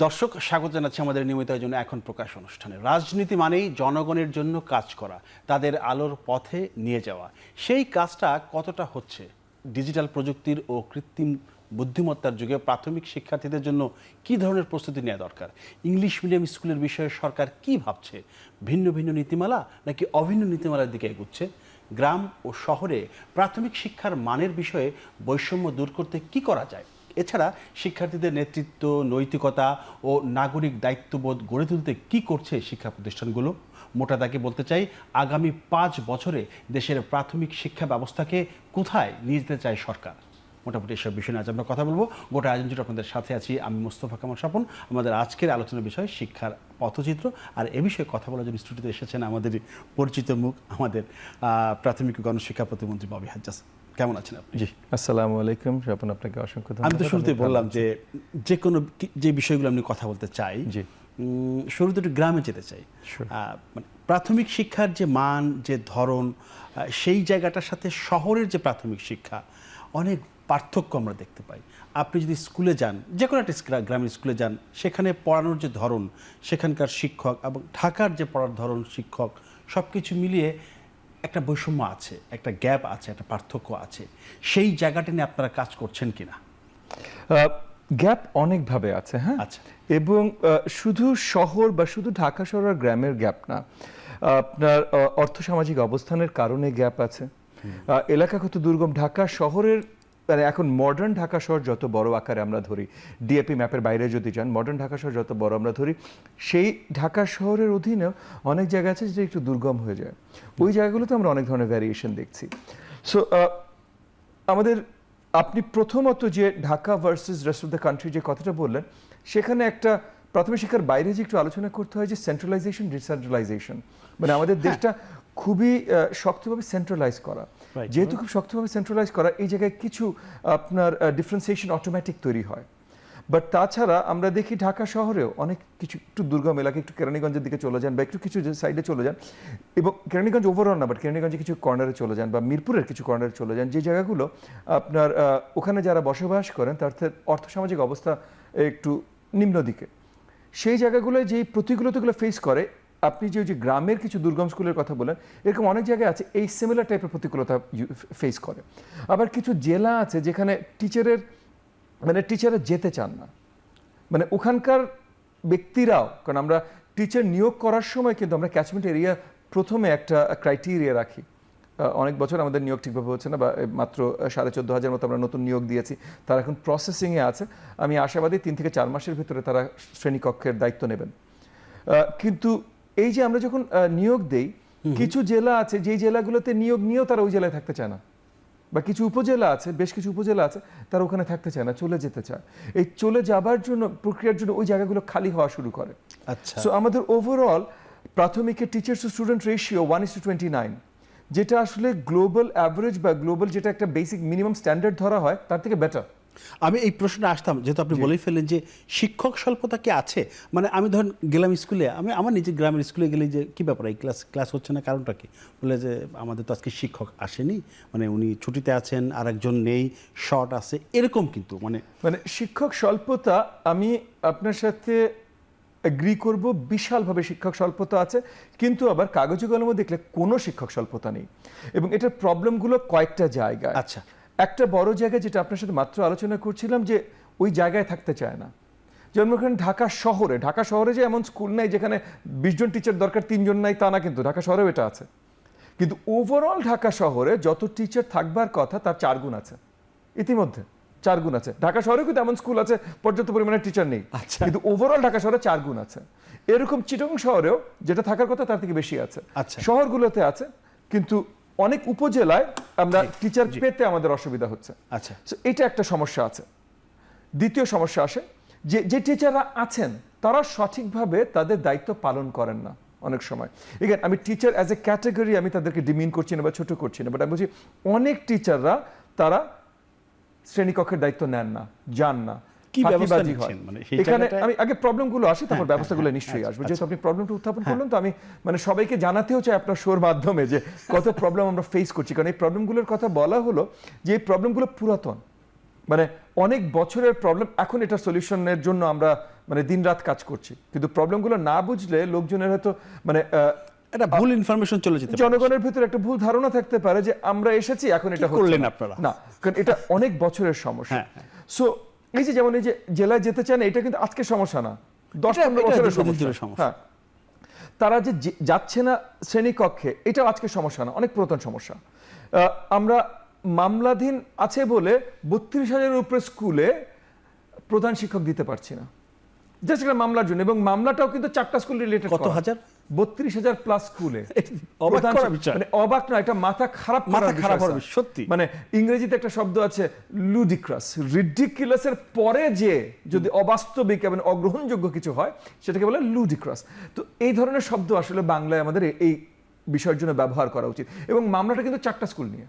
দর্শক, স্বাগত জানাচ্ছি আমাদের নিয়মিত আয়োজনে এখন প্রকাশ অনুষ্ঠানে। রাজনীতি মানেই জনগণের জন্য কাজ করা, তাদের আলোর পথে নিয়ে যাওয়া। সেই কাজটা কতটা হচ্ছে? ডিজিটাল প্রযুক্তির ও কৃত্রিম বুদ্ধিমত্তার যুগে প্রাথমিক শিক্ষার্থীদের জন্য কী ধরনের প্রস্তুতি নেওয়া দরকার? ইংলিশ মিডিয়াম স্কুলের বিষয়ে সরকার কি ভাবছে? ভিন্ন ভিন্ন নীতিমালা নাকি অভিন্ন নীতিমালার দিকে এগুচ্ছে? গ্রাম ও শহরে প্রাথমিক শিক্ষার মানের বিষয়ে বৈষম্য দূর করতে কি করা যায়? এছাড়া শিক্ষার্থীদের নেতৃত্ব, নৈতিকতা ও নাগরিক দায়িত্ববোধ গড়ে তুলতে কি করছে শিক্ষা প্রতিষ্ঠানগুলো? মোটা দাগে বলতে চাই, আগামী 5 বছরে দেশের প্রাথমিক শিক্ষা ব্যবস্থাকে কোথায় নিয়ে যেতে চায় সরকার। মোটামুটি এসব বিষয় নিয়ে আজ আমরা কথা বলবো। গোটা আয়োজন জুড়ে আপনাদের সাথে আছি আমি মোস্তফা কামাল স্বপন। আমাদের আজকের আলোচনার বিষয় শিক্ষার পথচিত্র, আর এ বিষয়ে কথা বলার জন্য স্টুডিওতে এসেছেন আমাদের পরিচিত মুখ, আমাদের প্রাথমিক ও গণশিক্ষা প্রতিমন্ত্রী ববি হাজ্জাজ। কেমন আছেন আপনি? জি, আসসালামু আলাইকুম স্বপন, আপনাকে অসংখ্য ধন্যবাদ। আমি তো শুরুতে বললাম যে কোনো যে বিষয়গুলো আমি কথা বলতে চাই, জি, শুরুতে একটু গ্রামে যেতে চাই। মানে প্রাথমিক শিক্ষার যে মান, যে ধরন, সেই জায়গাটার সাথে শহরের যে প্রাথমিক শিক্ষা অনেক পার্থক্য আমরা দেখতে পাই। আপনি যদি স্কুলে যান, যে কোনো একটা গ্রামের স্কুলে যান, সেখানে পড়ানোর যে ধরন, সেখানকার শিক্ষক এবং ঢাকার যে পড়ার ধরন, শিক্ষক, সব কিছু মিলিয়ে একটা বৈষম্য আছে, একটা গ্যাপ আছে, একটা পার্থক্য আছে। সেই জায়গাটা নিয়ে আপনারা কাজ করছেন কিনা? গ্যাপ অনেকভাবে আছে, হ্যাঁ। আচ্ছা। এবং শুধু শহর বা শুধু ঢাকা শহর আর গ্রামের গ্যাপ না, আপনার অর্থসামাজিক অবস্থানের কারণে গ্যাপ আছে, এলাকাগত দুর্গম। ঢাকা শহরের মানে এখন মডার্ন ঢাকা শহর যত বড় আকারে আমরা ধরি, ডিএপি ম্যাপের বাইরে যদি যান, মডার্ন ঢাকা শহর যত বড় আমরা ধরি, সেই ঢাকা শহরের অধীনেও অনেক জায়গা আছে যেটা একটু দুর্গম হয়ে যায়। ওই জায়গাগুলোতে আমরা অনেক ধরনের ভ্যারিয়েশন দেখছি। সো আমাদের আপনি প্রথমত যে Dhaka versus rest of the country যে কথাটা বললেন, সেখানে একটা প্রাথমিক শিক্ষার বাইরে যে একটু আলোচনা করতে হয় যে সেন্ট্রালাইজেশন, ডিসেন্ট্রালাইজেশন। মানে আমাদের দেশটা খুবই শক্তভাবে সেন্ট্রালাইজ করা। যেহেতু খুব শক্তভাবে সেন্ট্রালাইজ করা, এই জায়গায় কিছু আপনার ডিফারেন্সিয়েশন অটোমেটিক তৈরি হয়। বাট তাছাড়া আমরা দেখি ঢাকা শহরেও অনেক কিছু একটু দুর্গম এলাকা, একটু কেরানীগঞ্জের দিকে চলে যান বা একটু কিছু সাইডে চলে যান, এবং কেরানীগঞ্জ ওভারঅল না, বাট কেরানীগঞ্জে কিছু কর্নারে চলে যান বা মিরপুরের কিছু কর্নারে চলে যান, যে জায়গাগুলো আপনার ওখানে যারা বসবাস করেন তার অর্থসামাজিক অবস্থা একটু নিম্ন দিকে, সেই জায়গাগুলোয় যেই প্রতিকূলতাগুলো ফেস করে, আপনি যে গ্রামের কিছু দুর্গম স্কুলের কথা বলেন, এরকম অনেক জায়গায় আছে এই সিমিলার টাইপের প্রতিকূলতা ফেস করে। আবার কিছু জেলা আছে যেখানে টিচাররা যেতে চান না, মানে ওখানকার ব্যক্তিরাও, কারণ আমরা টিচার নিয়োগ করার সময় কিন্তু আমরা ক্যাচমেন্ট এরিয়া প্রথমে একটা ক্রাইটেরিয়া রাখি। অনেক বছর আমাদের নিয়োগ ঠিকভাবে হচ্ছে না, বা মাত্র 14,500 মতো আমরা নতুন নিয়োগ দিয়েছি, তারা এখন প্রসেসিংয়ে আছে। আমি আশাবাদী 3 থেকে 4 মাসের ভিতরে তারা শ্রেণীকক্ষের দায়িত্ব নেবেন। কিন্তু এই যে আমরা যখন নিয়োগ দেই, কিছু জেলা আছে যেই জেলাগুলোতে নিয়োগ নিয়েও তারা ওই জেলায় থাকতে চায় না, বা কিছু উপজেলা আছে, বেশ কিছু উপজেলা আছে, তারা ওখানে থাকতে চায় না, চলে যেতে চায়। এই চলে যাবার জন্য, প্রক্রিয়ার জন্য ওই জায়গাগুলো খালি হওয়া শুরু করে। আচ্ছা। সো আমাদের ওভারঅল প্রাথমিকের টিচার্স টু স্টুডেন্ট রেশিও 1:29, যেটা আসলে গ্লোবাল অ্যাভারেজ বা গ্লোবাল যেটা একটা বেসিক মিনিমাম স্ট্যান্ডার্ড ধরা হয়, তার থেকে বেটার। আমি এই প্রশ্নটা আসতাম, যেহেতু আপনি বলেই ফেললেন যে শিক্ষক স্বল্পতা কি আছে। মানে আমি ধরেন গেলাম স্কুলে, আমি আমার নিজের গ্রামের স্কুলে গেলে যে কী ব্যাপার, এই ক্লাস হচ্ছে না, কারণটা কি? বলে যে আমাদের তো আজকে শিক্ষক আসেনি, মানে উনি ছুটিতে আছেন, আর একজন নেই, শর্ট আছে, এরকম। কিন্তু মানে শিক্ষক স্বল্পতা, আমি আপনার সাথে এগ্রি করব, বিশালভাবে শিক্ষক স্বল্পতা আছে, কিন্তু আবার কাগজে কলমে দেখলে কোনো শিক্ষক স্বল্পতা নেই। এবং এটার প্রবলেমগুলো কয়েকটা জায়গায়। আচ্ছা, একটা বড় জায়গা যেটা আপনার সাথে মাত্র আলোচনা করছিলাম, যে ওই জায়গায় থাকতে চায় না। যেমন ঢাকা শহরে যে এমন স্কুল নাই যেখানে 20 জন টিচার দরকার, 3 জন নাই, তা না, কিন্তু ঢাকা শহরেও এটা আছে। কিন্তু ওভারঅল ঢাকা শহরে যত টিচার থাকবার কথা তার 4 গুণ আছে, ইতিমধ্যে 4 গুণ আছে। ঢাকা শহরে কিন্তু এমন স্কুল আছে পর্যাপ্ত পরিমাণে টিচার নেই, কিন্তু ওভারঅল ঢাকা শহরে 4 গুণ আছে। এরকম চিটাগং শহরেও যেটা থাকার কথা তার থেকে বেশি আছে। শহরগুলোতে আছে, কিন্তু অনেক উপজেলায় আমরা টিচার পেতে আমাদের অসুবিধা হচ্ছে। আচ্ছা, এটা একটা সমস্যা আছে। দ্বিতীয় সমস্যা আসে যে টিচাররা আছেন তারা সঠিকভাবে তাদের দায়িত্ব পালন করেন না অনেক সময়। এখানে আমি টিচার অ্যাজ এ ক্যাটাগরি আমি তাদেরকে ডিমিন করছি না বা ছোট করছি না, বাট আমি বলছি অনেক টিচাররা তারা শ্রেণীকক্ষের দায়িত্ব নেন না, যান না, ফাঁকিবাজি হয়। এখানে আমি আগে প্রবলেমগুলো আসি, তারপর ব্যবস্থাগুলো নিশ্চয়ই আসবে। যেহেতু আপনি প্রবলেমটা উত্থাপন করলেন, তো আমি মানে সবাইকে জানাতেও চাই আপনার শোর মাধ্যমে যে কত প্রবলেম আমরা ফেস করছি। কারণ এই প্রবলেমগুলোর কথা বলা হলো যে এই প্রবলেমগুলো পুরাতন, মানে অনেক বছরের প্রবলেম। এখন এটা সলিউশনের জন্য আমরা মানে দিনরাত কাজ করছি, কিন্তু প্রবলেমগুলো না বুঝলে লোকজনের হয়তো মানে এটা ভুল ইনফরমেশন চলে যেতে পারে। জনগণের ভিতরে একটা ভুল ধারণা থাকতে পারে যে আমরা এসেছি এখন এটা হচ্ছে করলেন না। আপনারা? না, কারণ এটা অনেক বছরের সমস্যা। হ্যাঁ। সো এই যে যেমন এই যে জেলায় যেতে চান, এটা কিন্তু আজকের সমস্যা না, 10-15 এটা বছরের দীর্ঘদিনের সমস্যা। হ্যাঁ, তারা যে যাচ্ছে না শ্রেণীকক্ষে, এটা আজকের সমস্যা না, অনেক পুরাতন সমস্যা। আমরা মামলাধীন আছে বলে 32,000-এর উপরে স্কুলে প্রধান শিক্ষক দিতে পারছি না, জাস্ট একটা মামলার জন্য। এবং মামলাটাও কিন্তু 4টা স্কুল রিলেটেড। কত হাজার? 32,000 প্লাস স্কুলে। অবাক করা বিষয়। মানে অবাক না, এটা মাথা খারাপ করার বিষয়। সত্যি। মানে ইংরেজিতে একটা শব্দ আছে লুডিক্রাস, রিডিকুলাসের পরে যে যদি অবাস্তবিক এবং অগ্রহণযোগ্য কিছু হয় সেটাকে বলে লুডিক্রাস। তো এই ধরনের শব্দ আসলে বাংলায় আমাদের এই বিষয়ের জন্য ব্যবহার করা উচিত। এবং মামলাটা কিন্তু 4টা স্কুল নিয়ে,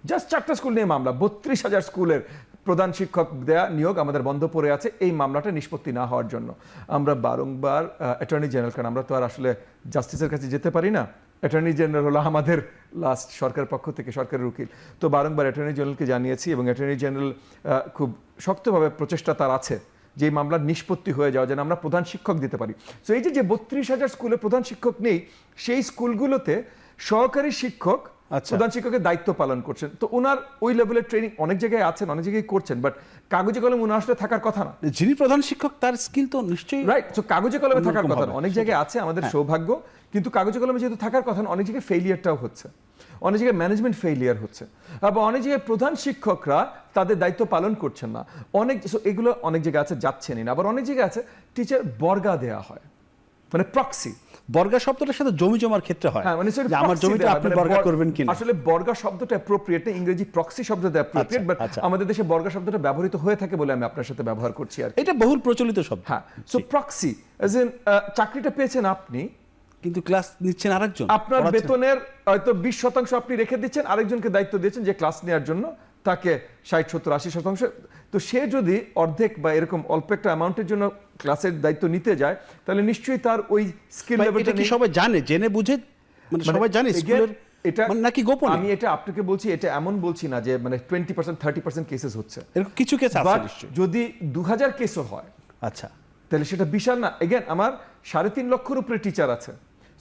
জাস্ট 4টা স্কুল নিয়ে মামলা। 32,000 স্কুলের প্রধান শিক্ষক দেয়া নিয়োগ আমাদের বন্ধ পড়ে আছে এই মামলাটা নিষ্পত্তি না হওয়ার জন্য। আমরা বারংবার অ্যাটর্নি জেনারেল, কারণ আমরা তো আর আসলে জাস্টিসের কাছে যেতে পারি না, অ্যাটর্নি জেনারেল হলো আমাদের লাস্ট সরকারের পক্ষ থেকে সরকারের উকিল, তো বারংবার অ্যাটর্নি জেনারেলকে জানিয়েছি এবং অ্যাটর্নি জেনারেল খুব শক্তভাবে প্রচেষ্টা তার আছে যে এই মামলার নিষ্পত্তি হয়ে যাওয়া যেন আমরা প্রধান শিক্ষক দিতে পারি। তো এই যে 32,000 স্কুলে প্রধান শিক্ষক নেই, সেই স্কুলগুলোতে সহকারী শিক্ষক প্রধান শিক্ষকের দায়িত্ব পালন করছেন। তো ওনার ওই লেভেলের ট্রেনিং অনেক জায়গায় আছেন, অনেক জায়গায় করছেন, বাট কাগজে কলমে ওনার আসলে থাকার কথা না। যিনি প্রধান শিক্ষক তার স্কিল তো নিশ্চয়ই রাইট। তো কাগজে কলমে থাকার কথা না, অনেক জায়গায় আছে, আমাদের সৌভাগ্য, কিন্তু কাগজে কলমে যেহেতু থাকার কথা না, অনেক জায়গায় ফেইলিয়ারটাও হচ্ছে, অনেক জায়গায় ম্যানেজমেন্ট ফেইলিয়ার হচ্ছে, আবার অনেক জায়গায় প্রধান শিক্ষকরা তাদের দায়িত্ব পালন করছেন না। এগুলো অনেক জায়গায় আছে, যাচ্ছেনই না। আবার অনেক জায়গায় আছে টিচার বর্গা দেয়া হয়, মানে প্রক্সি। বর্গা শব্দটার সাথে জমি জমার ক্ষেত্রে হয়। হ্যাঁ, মানে আমার জমিটা আপনি বর্গা করবেন কিনা। আসলে বর্গা শব্দটা অ্যাপ্রোপ্রিয়েট না, ইংরেজি প্রক্সি শব্দটা অ্যাপ্রোপ্রিয়েট, বাট আমাদের দেশে বর্গা শব্দটা ব্যবহৃত হয়ে থাকে বলে আমি আপনার সাথে ব্যবহার করছি আর এটা বহুল প্রচলিত শব্দ। হ্যাঁ, সো প্রক্সি এজ ইন চাকরিটা পেয়েছেন আপনি, কিন্তু ক্লাস নিচ্ছেন আরেকজন, আপনার বেতনের হয়তো 20% আপনি রেখে দিচ্ছেন, আরেকজনকে দায়িত্ব দিয়েছেন যে ক্লাস নেওয়ার জন্য, তাকে 60-70-80%। তো সে যদি অর্ধেক বা এরকম অল্প একটা অ্যামাউন্টের জন্য ক্লাসের দায়িত্ব নিতে যায়, তাহলে নিশ্চয়ই তার ওই স্কিল লেভেলটা কি সবাই জানে, জেনে বুঝে, মানে সবাই জানে স্কুলের, এটা নাকি গোপনে? আমি এটা আপনাকে বলছি, এটা এমন বলছি না যে মানে 20%-30% কেসেস হচ্ছে, এরকম কিছু কেস আছে নিশ্চয়ই। যদি 2000 কেসও হয়, আচ্ছা, তাহলে সেটা বিশাল না। এগেন আমার 3.5 লক্ষের উপরে টিচার আছে,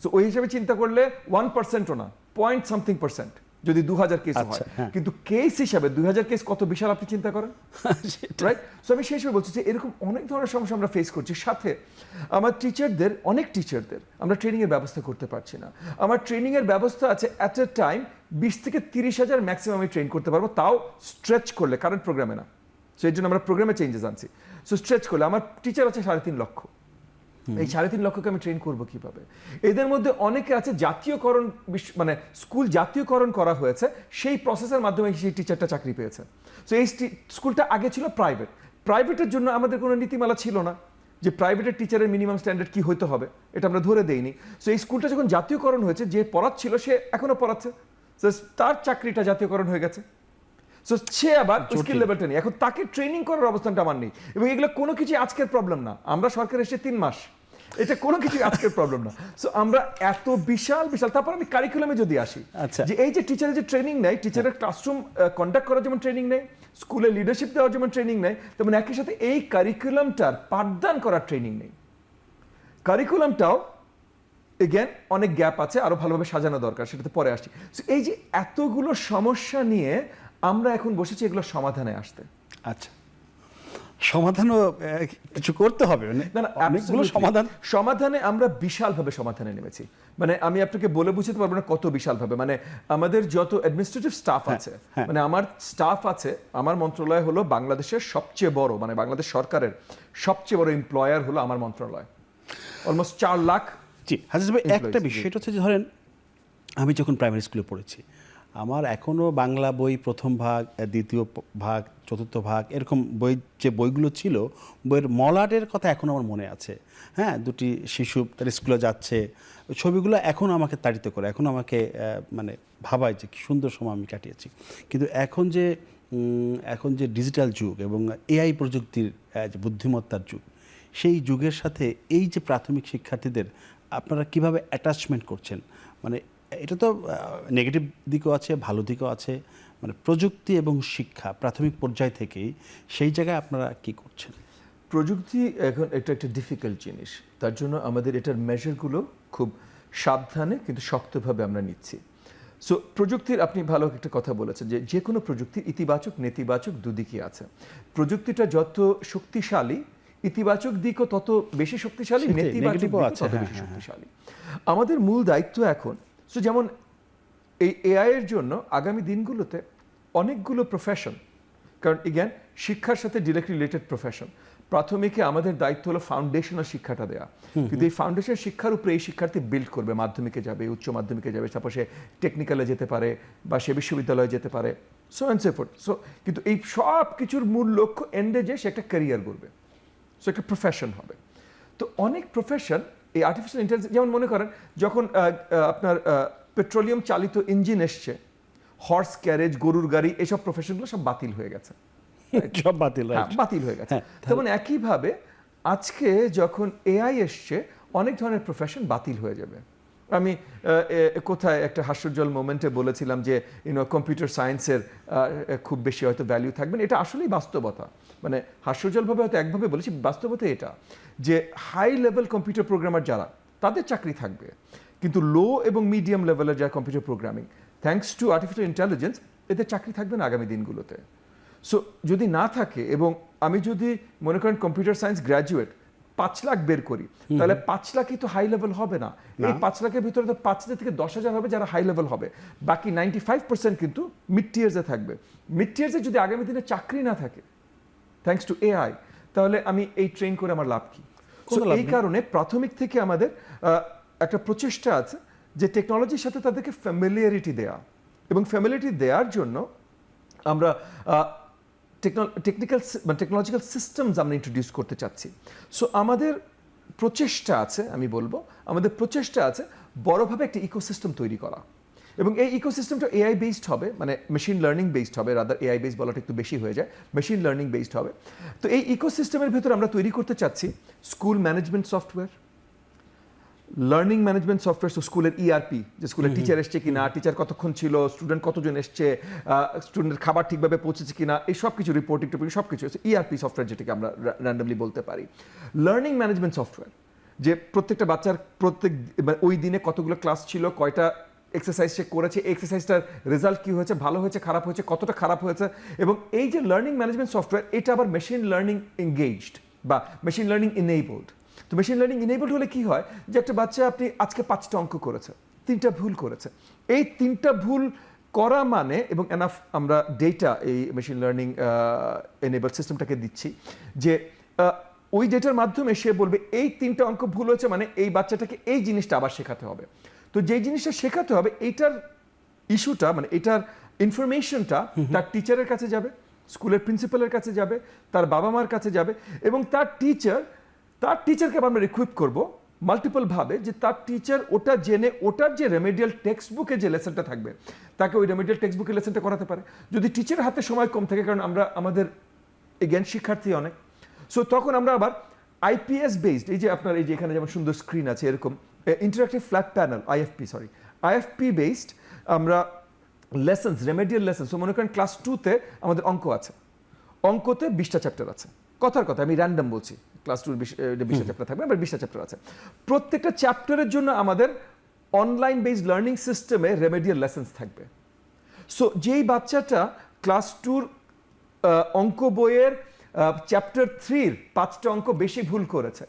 সো ওই হিসাবে চিন্তা করলে 1%ও না, পয়েন্ট সামথিং % যদি 2000 কেস হয়, কিন্তু কেস হিসাবে 2000 কেস কত বিশাল আপনি চিন্তা করেন, রাইট? সো আমি সেই হিসেবে বলছি যে এরকম অনেক ধরনের সমস্যা আমরা ফেস করছি। সাথে আমার টিচারদের, অনেক টিচারদের আমরা ট্রেনিং এর ব্যবস্থা করতে পারছি না। আমার ট্রেনিং এর ব্যবস্থা আছে অ্যাট এ টাইম 20,000-30,000 ম্যাক্সিমাম আমি ট্রেন করতে পারবো, তাও স্ট্রেচ করলে, কারেন্ট প্রোগ্রামে না। সো এই জন্য আমরা প্রোগ্রামে চেঞ্জেস আনছি। সো স্ট্রেচ করলে আমার টিচার আছে 3.5 লক্ষ। এই 3.5 লক্ষকে আমি ট্রেন করবো কিভাবে? এদের মধ্যে অনেকে আছে জাতীয়করণ, মানে স্কুল জাতীয়করণ করা হয়েছে, সেই প্রসেসের মাধ্যমে সেই টিচারটা চাকরি পেয়েছে। সো এই স্কুলটা আগে ছিল প্রাইভেট, প্রাইভেটের জন্য আমাদের কোনো নীতিমালা ছিল না যে প্রাইভেটের টিচারের মিনিমাম স্ট্যান্ডার্ড কি হতে হবে, এটা আমরা ধরে দেইনি। সো এই স্কুলটা যখন জাতীয়করণ হয়েছে, যে পড়াচ্ছিল সে এখনো পড়াচ্ছে, তার চাকরিটা জাতীয়করণ হয়ে গেছে। সো সে আবার স্কিল লেভেলটা নেই, এখন তাকে ট্রেনিং করার অবস্থানটা আমার নেই। এবং এগুলো কোনো কিছু আজকের প্রবলেম না, আমরা সরকার এসে 3 মাস, এটা কোনো কিছু আজকের প্রবলেম না। সো আমরা এত বিশাল বিশাল, তারপর আমি কারিকুলামে যদি আসি, যে এই যে টিচারের যে ট্রেনিং নেয়, টিচারের ক্লাসরুম কন্ডাক্ট করার যেমন ট্রেনিং নেয়, স্কুলে লিডারশিপ দেওয়ার যেমন ট্রেনিং নেয়, তেমন একই সাথে এই কারিকুলামটার পাঠদান করার ট্রেনিং নেই। কারিকুলামটাও এগেন অনেক গ্যাপ আছে, আরো ভালোভাবে সাজানো দরকার, সেটাতে পরে আসছি। সো এই যে এতগুলো সমস্যা নিয়ে আমরা এখন বসেছি এগুলো সমাধানে আসতে। আচ্ছা, সমাধানও কিছু করতে হবে, অনেকগুলো সমাধানে আমরা বিশালভাবে সমাধানে নেমেছি। মানে আমি আপনাকে বলে বুঝতে পারবো না কত বিশালভাবে। মানে আমাদের যত অ্যাডমিনিস্ট্রেটিভ স্টাফ আছে, মানে আমার স্টাফ আছে, আমার মন্ত্রণালয় হলো বাংলাদেশের সবচেয়ে বড়, মানে বাংলাদেশ সরকারের সবচেয়ে বড় এমপ্লয়ার হলো আমার মন্ত্রণালয়, অলমোস্ট 4 লাখ। জি হাজিজ ভাই, একটা বিষয় এটা হচ্ছে যে ধরেন আমি যখন প্রাইমারি স্কুলে পড়েছি, আমার এখনও বাংলা বই প্রথম ভাগ, দ্বিতীয় ভাগ, চতুর্থ ভাগ, এরকম বই, যে বইগুলো ছিল, বইয়ের মলাটের কথা এখন আমার মনে আছে। হ্যাঁ, 2টি শিশু তার স্কুলে যাচ্ছে, ছবিগুলো এখন আমাকে তাড়িত করে, এখন আমাকে মানে ভাবায় যে কি সুন্দর সময় আমি কাটিয়েছি। কিন্তু এখন যে ডিজিটাল যুগ এবং এআই প্রযুক্তির যে বুদ্ধিমত্তার যুগ, সেই যুগের সাথে এই যে প্রাথমিক শিক্ষার্থীদের আপনারা কিভাবে অ্যাটাচমেন্ট করছেন? মানে এটা তো নেগেটিভ দিকও আছে, ভালো দিকও আছে, মানে প্রযুক্তি এবং শিক্ষা প্রাথমিক পর্যায় থেকেই, সেই জায়গায় আপনারা কি করছেন? প্রযুক্তি এখন একটা ডিফিকাল্ট জিনিস, তার জন্য আমাদের এটার মেজারগুলো খুব সাবধানে কিন্তু শক্তভাবে আমরা নিচ্ছি। সো প্রযুক্তির আপনি ভালো একটা কথা বলেছেন যে কোনো প্রযুক্তির ইতিবাচক নেতিবাচক দুদিকই আছে। প্রযুক্তিটা যত শক্তিশালী, ইতিবাচক দিকও তত বেশি শক্তিশালী, নেতিবাচক দিকও তত বেশি শক্তিশালী। আমাদের মূল দায়িত্ব এখন, সো যেমন এই এআই এর জন্য আগামী দিনগুলোতে অনেকগুলো প্রফেশন, কারণ এগেন শিক্ষার সাথে ডিরেক্টলি রিলেটেড প্রফেশন, প্রাথমিকে আমাদের দায়িত্ব হলো ফাউন্ডেশনাল শিক্ষাটা দেওয়া, কিন্তু এই ফাউন্ডেশন শিক্ষার উপরে এই শিক্ষার্থী বিল্ড করবে, মাধ্যমিকে যাবে, উচ্চ মাধ্যমিকে যাবে, তারপর সে টেকনিক্যালে যেতে পারে বা সে বিশ্ববিদ্যালয়ে যেতে পারে, so and so fourth. So কিন্তু এই সব কিছুর মূল লক্ষ্য এন্ডে যে সে একটা ক্যারিয়ার করবে, সো একটা প্রফেশন হবে। তো অনেক প্রফেশন এই আর্টিফিশিয়াল ইন্টেলিজেন্স, যেমন মনে করেন যখন আপনার পেট্রোলিয়াম চালিত ইঞ্জিন এসছে, হর্স ক্যারেজ, গরুর গাড়ি, এসব প্রফেশনগুলো সব বাতিল হয়ে গেছে, সব বাতিল, বাতিল হয়ে গেছে। তেমন একইভাবে আজকে যখন এআই এসছে, অনেক ধরনের প্রফেশন বাতিল হয়ে যাবে। আমি কোথায় একটা হাস্যোজ্জ্বল মোমেন্টে বলেছিলাম যে কম্পিউটার সায়েন্সের খুব বেশি হয়তো ভ্যালু থাকবে না। এটা আসলেই বাস্তবতা, মানে হাস্যোজ্জ্বলভাবে হয়তো একভাবে বলেছি, বাস্তবতা এটা যে হাই লেভেল কম্পিউটার প্রোগ্রামার যারা, তাদের চাকরি থাকবে, কিন্তু লো এবং মিডিয়াম লেভেলের যারা computer programming, thanks to artificial intelligence, এদের চাকরি থাকবে না আগামী দিনগুলোতে। সো যদি না থাকে, এবং আমি যদি মনে করেন কম্পিউটার সায়েন্স গ্র্যাজুয়েট 5 লাখ বের করি, তাহলে 5 লাখই তো হাই লেভেল হবে না। এই 5 লাখের ভিতরে তো 5,000 থেকে 10,000 হবে যারা হাই লেভেল হবে, বাকি 95% কিন্তু মিড টিয়ার্সে থাকবে। মিড টিয়ার্সে যদি আগামী দিনে চাকরি না থাকে থ্যাঙ্কস টু এআই, তাহলে আমি এই ট্রেন করে আমার লাভ কি? এই কারণে প্রাথমিক থেকে আমাদের একটা প্রচেষ্টা আছে যে টেকনোলজির সাথে তাদেরকে ফ্যামিলিয়ারিটি দেয়া, এবং ফ্যামিলিয়ারিটি দেওয়ার জন্য আমরা টেকনোলজিক্যাল সিস্টেমস আমরা ইন্ট্রোডিউস করতে চাচ্ছি। সো আমাদের প্রচেষ্টা আছে, আমি বলবো আমাদের প্রচেষ্টা আছে বড়ভাবে একটা ইকোসিস্টেম তৈরি করা, এবং এই ইকোসিস্টেমটা এআই বেসড হবে, মানে মেশিন লার্নিং বেসড হবে, রাদার এআই বেসড বলাটা একটু বেশি হয়ে যায়, মেশিন লার্নিং বেসড হবে। তো এই ইকোসিস্টেমের ভেতরে আমরা তৈরি করতে চাচ্ছি school management software, learning management software, তো স্কুলের ইআরপি, যে স্কুলের টিচার এসছে কিনা, টিচার কতক্ষণ ছিল, স্টুডেন্ট কতজন এসছে, স্টুডেন্টের খাবার ঠিকভাবে পৌঁছেছে কিনা, এই সব কিছু রিপোর্টিং টোপিং সব কিছু ইআরপি সফটওয়্যার, যেটাকে আমরা র্যান্ডমলি বলতে পারি। লার্নিং ম্যানেজমেন্ট সফটওয়্যার, যে প্রত্যেকটা বাচ্চার ওই দিনে কতগুলো ক্লাস ছিল, কয়টা এক্সারসাইজ সে করেছে, এক্সারসাইজটার রেজাল্ট কী হয়েছে, ভালো হয়েছে, খারাপ হয়েছে, কতটা খারাপ হয়েছে, এবং এই যে লার্নিং ম্যানেজমেন্ট সফটওয়্যার, এটা আবার মেশিন লার্নিং এনগেজড বা মেশিন লার্নিং ইনেবলড। তো মেশিন লার্নিং ইনেবলড হলে কি হয়, যে একটা বাচ্চা আপনি আজকে 5টা অঙ্ক করেছে, 3টা ভুল করেছে, এই 3টা ভুল করা মানে, এবং এনাফ আমরা ডেটা এই মেশিন লার্নিং এনেবলড সিস্টেমটাকে দিচ্ছি, যে ওই ডেটার মাধ্যমে সে বলবে এই 3টা অঙ্ক ভুল হয়েছে, মানে এই বাচ্চাটাকে এই জিনিসটা আবার শেখাতে হবে। তো যেই জিনিসটা শেখাতে হবে, এইটার ইস্যুটা, মানে এটার ইনফরমেশনটা তার টিচারের কাছে যাবে, স্কুলের প্রিন্সিপালের কাছে যাবে, তার বাবা মার কাছে যাবে, এবং তার টিচারকে আমরা রিকুইপ করবো মাল্টিপল ভাবে, যে তার টিচার ওটা জেনে ওটার যে রেমেডিয়াল টেক্সট বুকে যে লেসনটা থাকবে, তাকে ওই রেমেডিয়াল টেক্সট বুকের লেসনটা করাতে পারে। যদি টিচারের হাতে সময় কম থাকে, কারণ আমাদের জ্ঞান শিক্ষার্থী অনেক, সো তখন আমরা আবার আইপিএস বেসড, এই যে আপনার এই যে এখানে যেমন সুন্দর স্ক্রিন আছে, এরকম interactive flat panel, IFP based আমরা লেসন্স, রেমেডিয়াল লেসন্স। সো মনে করেন ক্লাস 2-তে আমাদের অঙ্ক আছে, অঙ্কতে 20টা চ্যাপ্টার আছে, কথার কথা আমি র্যান্ডম বলছি, ক্লাস 2 20টা চ্যাপ্টার থাকবে, আবার 20টা চ্যাপ্টার আছে। প্রত্যেকটা চ্যাপ্টারের জন্য আমাদের অনলাইন বেসড লার্নিং সিস্টেমে রেমেডিয়াল লেসন্স থাকবে। সো যেই বাচ্চাটা ক্লাস 2-র অঙ্ক বইয়ের চ্যাপ্টার 3-র 5টা অঙ্ক বেশি ভুল করেছে,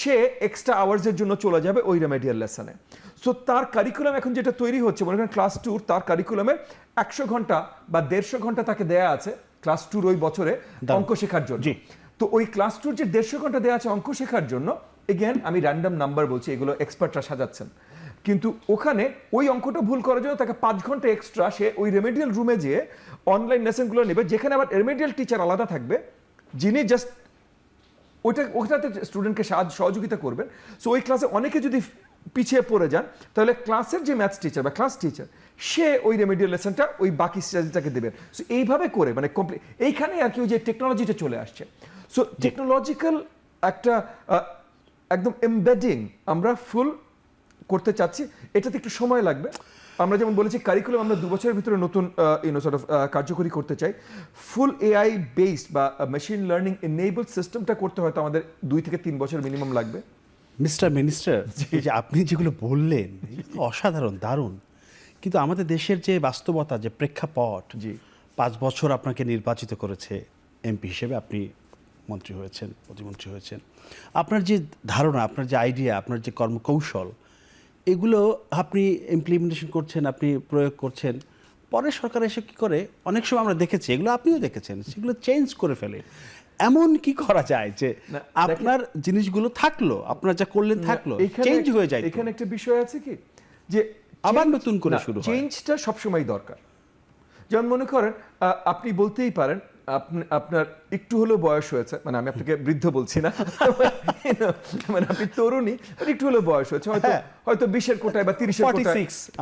সে এক্সট্রা আওয়ার্সের জন্য চলে যাবে ওই রেমেডিয়াল লেসনে। সো তার কারিকুলাম এখন যেটা তৈরি হচ্ছে, মনে করেন ক্লাস 2 তার কারিকুলামের 100 ঘন্টা বা 150 ঘন্টা তাকে দেয়া আছে ক্লাস 2-র ওই বছরে অঙ্ক শেখার জন্য। তো ওই ক্লাস 2-র যে 150 ঘন্টা দেওয়া আছে অঙ্ক শেখার জন্য, এগেন আমি র্যান্ডম নাম্বার বলছি, এগুলো এক্সপার্টরা সাজাচ্ছেন, কিন্তু ওখানে ওই অঙ্কটা ভুল করার জন্য তাকে 5 ঘন্টা এক্সট্রা সে ওই রেমেডিয়াল রুমে যেয়ে অনলাইন লেসনগুলো নেবে, যেখানে আবার রেমেডিয়াল টিচার আলাদা থাকবে, যিনি জাস্ট ওটাতে স্টুডেন্টকে সহযোগিতা করবেন। সো ওই ক্লাসে অনেকে যদি পিছিয়ে পড়ে যান, তাহলে ক্লাসের যে ম্যাথস টিচার বা ক্লাস টিচার, সে ওই রেমেডিয়াল লেসনটা ওই বাকি স্টুডেন্টটাকে দেবেন। সো এইভাবে করে মানে এইখানে আর কি ওই যে টেকনোলজিটা চলে আসছে। সো টেকনোলজিক্যাল একটা একদম এমবেডিং আমরা ফুল করতে চাচ্ছি, এটাতে একটু সময় লাগবে। আমরা যেমন বলেছি কারিকুলাম আমরা 2 বছরের ভিতরে নতুন কার্যকরী করতে চাই। ফুল এআই বেসড বা মেশিন লার্নিং এনেবলড সিস্টেমটা করতে হয়তো আমাদের 2 থেকে 3 বছর মিনিমাম লাগবে। মিস্টার মিনিস্টার, এই যে আপনি যেগুলো বললেন এগুলো অসাধারণ, দারুণ, কিন্তু আমাদের দেশের যে বাস্তবতা, যে প্রেক্ষাপট, জি 5 বছর আপনাকে নির্বাচিত করেছে এমপি হিসেবে, আপনি মন্ত্রী হয়েছেন, প্রতিমন্ত্রী হয়েছেন, আপনার যে ধারণা, আপনার যে আইডিয়া, আপনার যে কর্মকৌশল, এগুলো আপনি ইমপ্লিমেন্টেশন করছেন, আপনি প্রয়োগ করছেন, পরে সরকার এসে কী করে, অনেক সময় আমরা দেখেছি, এগুলো আপনিও দেখেছেন, সেগুলো চেঞ্জ করে ফেলে। এমন কি করা যায় যে আপনার জিনিসগুলো থাকলো, আপনার যা করলেন থাকলো, চেঞ্জ হয়ে যায়? এখানে একটা বিষয় আছে কি যে আবার নতুন করে শুরু হয়। চেঞ্জটা সবসময় দরকার। যেমন মনে করেন আপনি বলতেই পারেন আপনার একটু হলেও বয়স হয়েছে, মানে আমি আপনাকে বৃদ্ধ বলছি না, মানে আপনি তরুণী, একটু হলেও বয়স হয়েছে, হয়তো 20-এর কোটায় বা 30-এর কোটায়,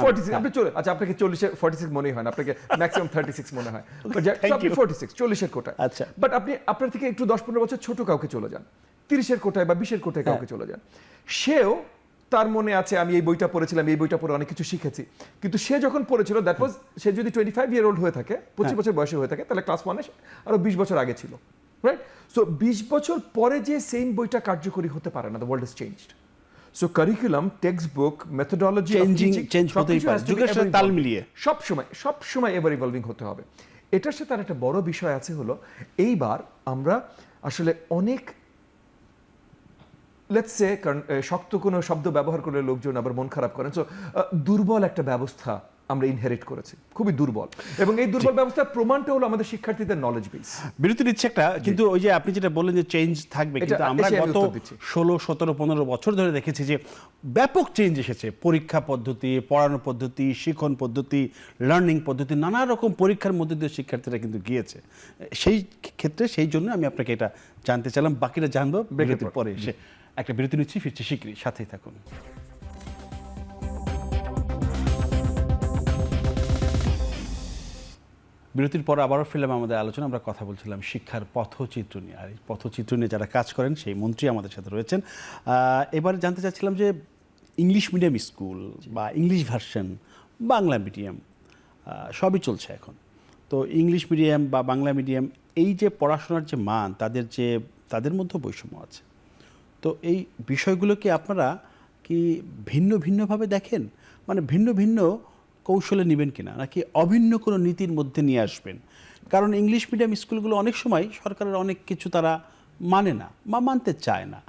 46 আপনি চলে, আচ্ছা আপনাকে 46 মনে হয় না, আপনাকে ম্যাক্সিমাম 36 মনে হয়, আপনি 46 40-এর কোটায়। আচ্ছা, বাট আপনি আপনার থেকে একটু 10-15 বছর ছোট কাউকে চলে যান, 30-এর কোটায় বা 20-এর কোটায় কাউকে চলে যান, সেও তার মনে আছে আমি এই বইটা পড়েছিলাম, এই বইটা পড়ে অনেক কিছু শিখেছি, কিন্তু সে যখন পড়েছিল দ্যাট ওয়াজ, সে যদি 25-year-old হয়ে থাকে, 25 বছর বয়সে হয়ে থাকে, তাহলে ক্লাস 1-এ আরো 20 বছর আগে ছিল, রাইট? সো 20 বছর পরে যে সেম বইটা কার্যকরী হতে পারে না, the world has changed. So curriculum, text book, methodology change হতেই পারে, যুগের সাথে তাল মিলিয়ে সবসময় এভার ইভলভিং হতে হবে। এটার সাথে আর একটা বড় বিষয় আছে হলো, এইবার আমরা আসলে অনেক লেটস সে, কারণ শক্ত কোনো শব্দ ব্যবহার করলে লোকজন আবার মন খারাপ করেন, সো দুর্বল একটা ব্যবস্থা আমরা ইনহেরিট করেছি, খুবই দুর্বল, এবং এই দুর্বল ব্যবস্থার প্রমাণটা হলো আমাদের শিক্ষার্থীদের নলেজ বেস। বিরতি নিচ্ছে একটা, কিন্তু ওই যে আপনি যেটা বললেন যে চেঞ্জ থাকবে, কিন্তু আমরা গত 16, 17, 15 বছর ধরে দেখেছি যে ব্যাপক চেঞ্জ এসেছে। পরীক্ষা পদ্ধতি, পড়ানো পদ্ধতি, শিক্ষণ পদ্ধতি, লার্নিং পদ্ধতি, নানা রকম পরীক্ষার মধ্যে দিয়ে শিক্ষার্থীরা কিন্তু গিয়েছে। সেই ক্ষেত্রে সেই জন্য আমি আপনাকে এটা জানতে চাইলাম, বাকিটা জানবো বিরতির পরে এসে। একটা বিরতি নিচ্ছি, ফিরছি শীঘ্রই, সাথেই থাকুন। বিরতির পর আবারও ফিরলাম আমাদের আলোচনা। আমরা কথা বলছিলাম শিক্ষার পথচিত্র নিয়ে, আর এই পথচিত্র নিয়ে যারা কাজ করেন সেই মন্ত্রী আমাদের সাথে রয়েছেন। এবার জানতে চাচ্ছিলাম যে ইংলিশ মিডিয়াম স্কুল বা ইংলিশ ভার্সন, বাংলা মিডিয়াম সবই চলছে এখন। তো ইংলিশ মিডিয়াম বা বাংলা মিডিয়াম, এই যে পড়াশোনার যে মান, তাদের মধ্যে বৈষম্য আছে। তো এই বিষয়গুলোকে আপনারা কি ভিন্ন ভিন্নভাবে দেখেন, মানে ভিন্ন ভিন্ন কৌশলে নেবেন কিনা, নাকি অভিন্ন কোনো নীতির মধ্যে নিয়ে আসবেন? কারণ ইংলিশ মিডিয়াম স্কুলগুলো অনেক সময় সরকারের অনেক কিছু তারা মানে না বা মানতে চায় না,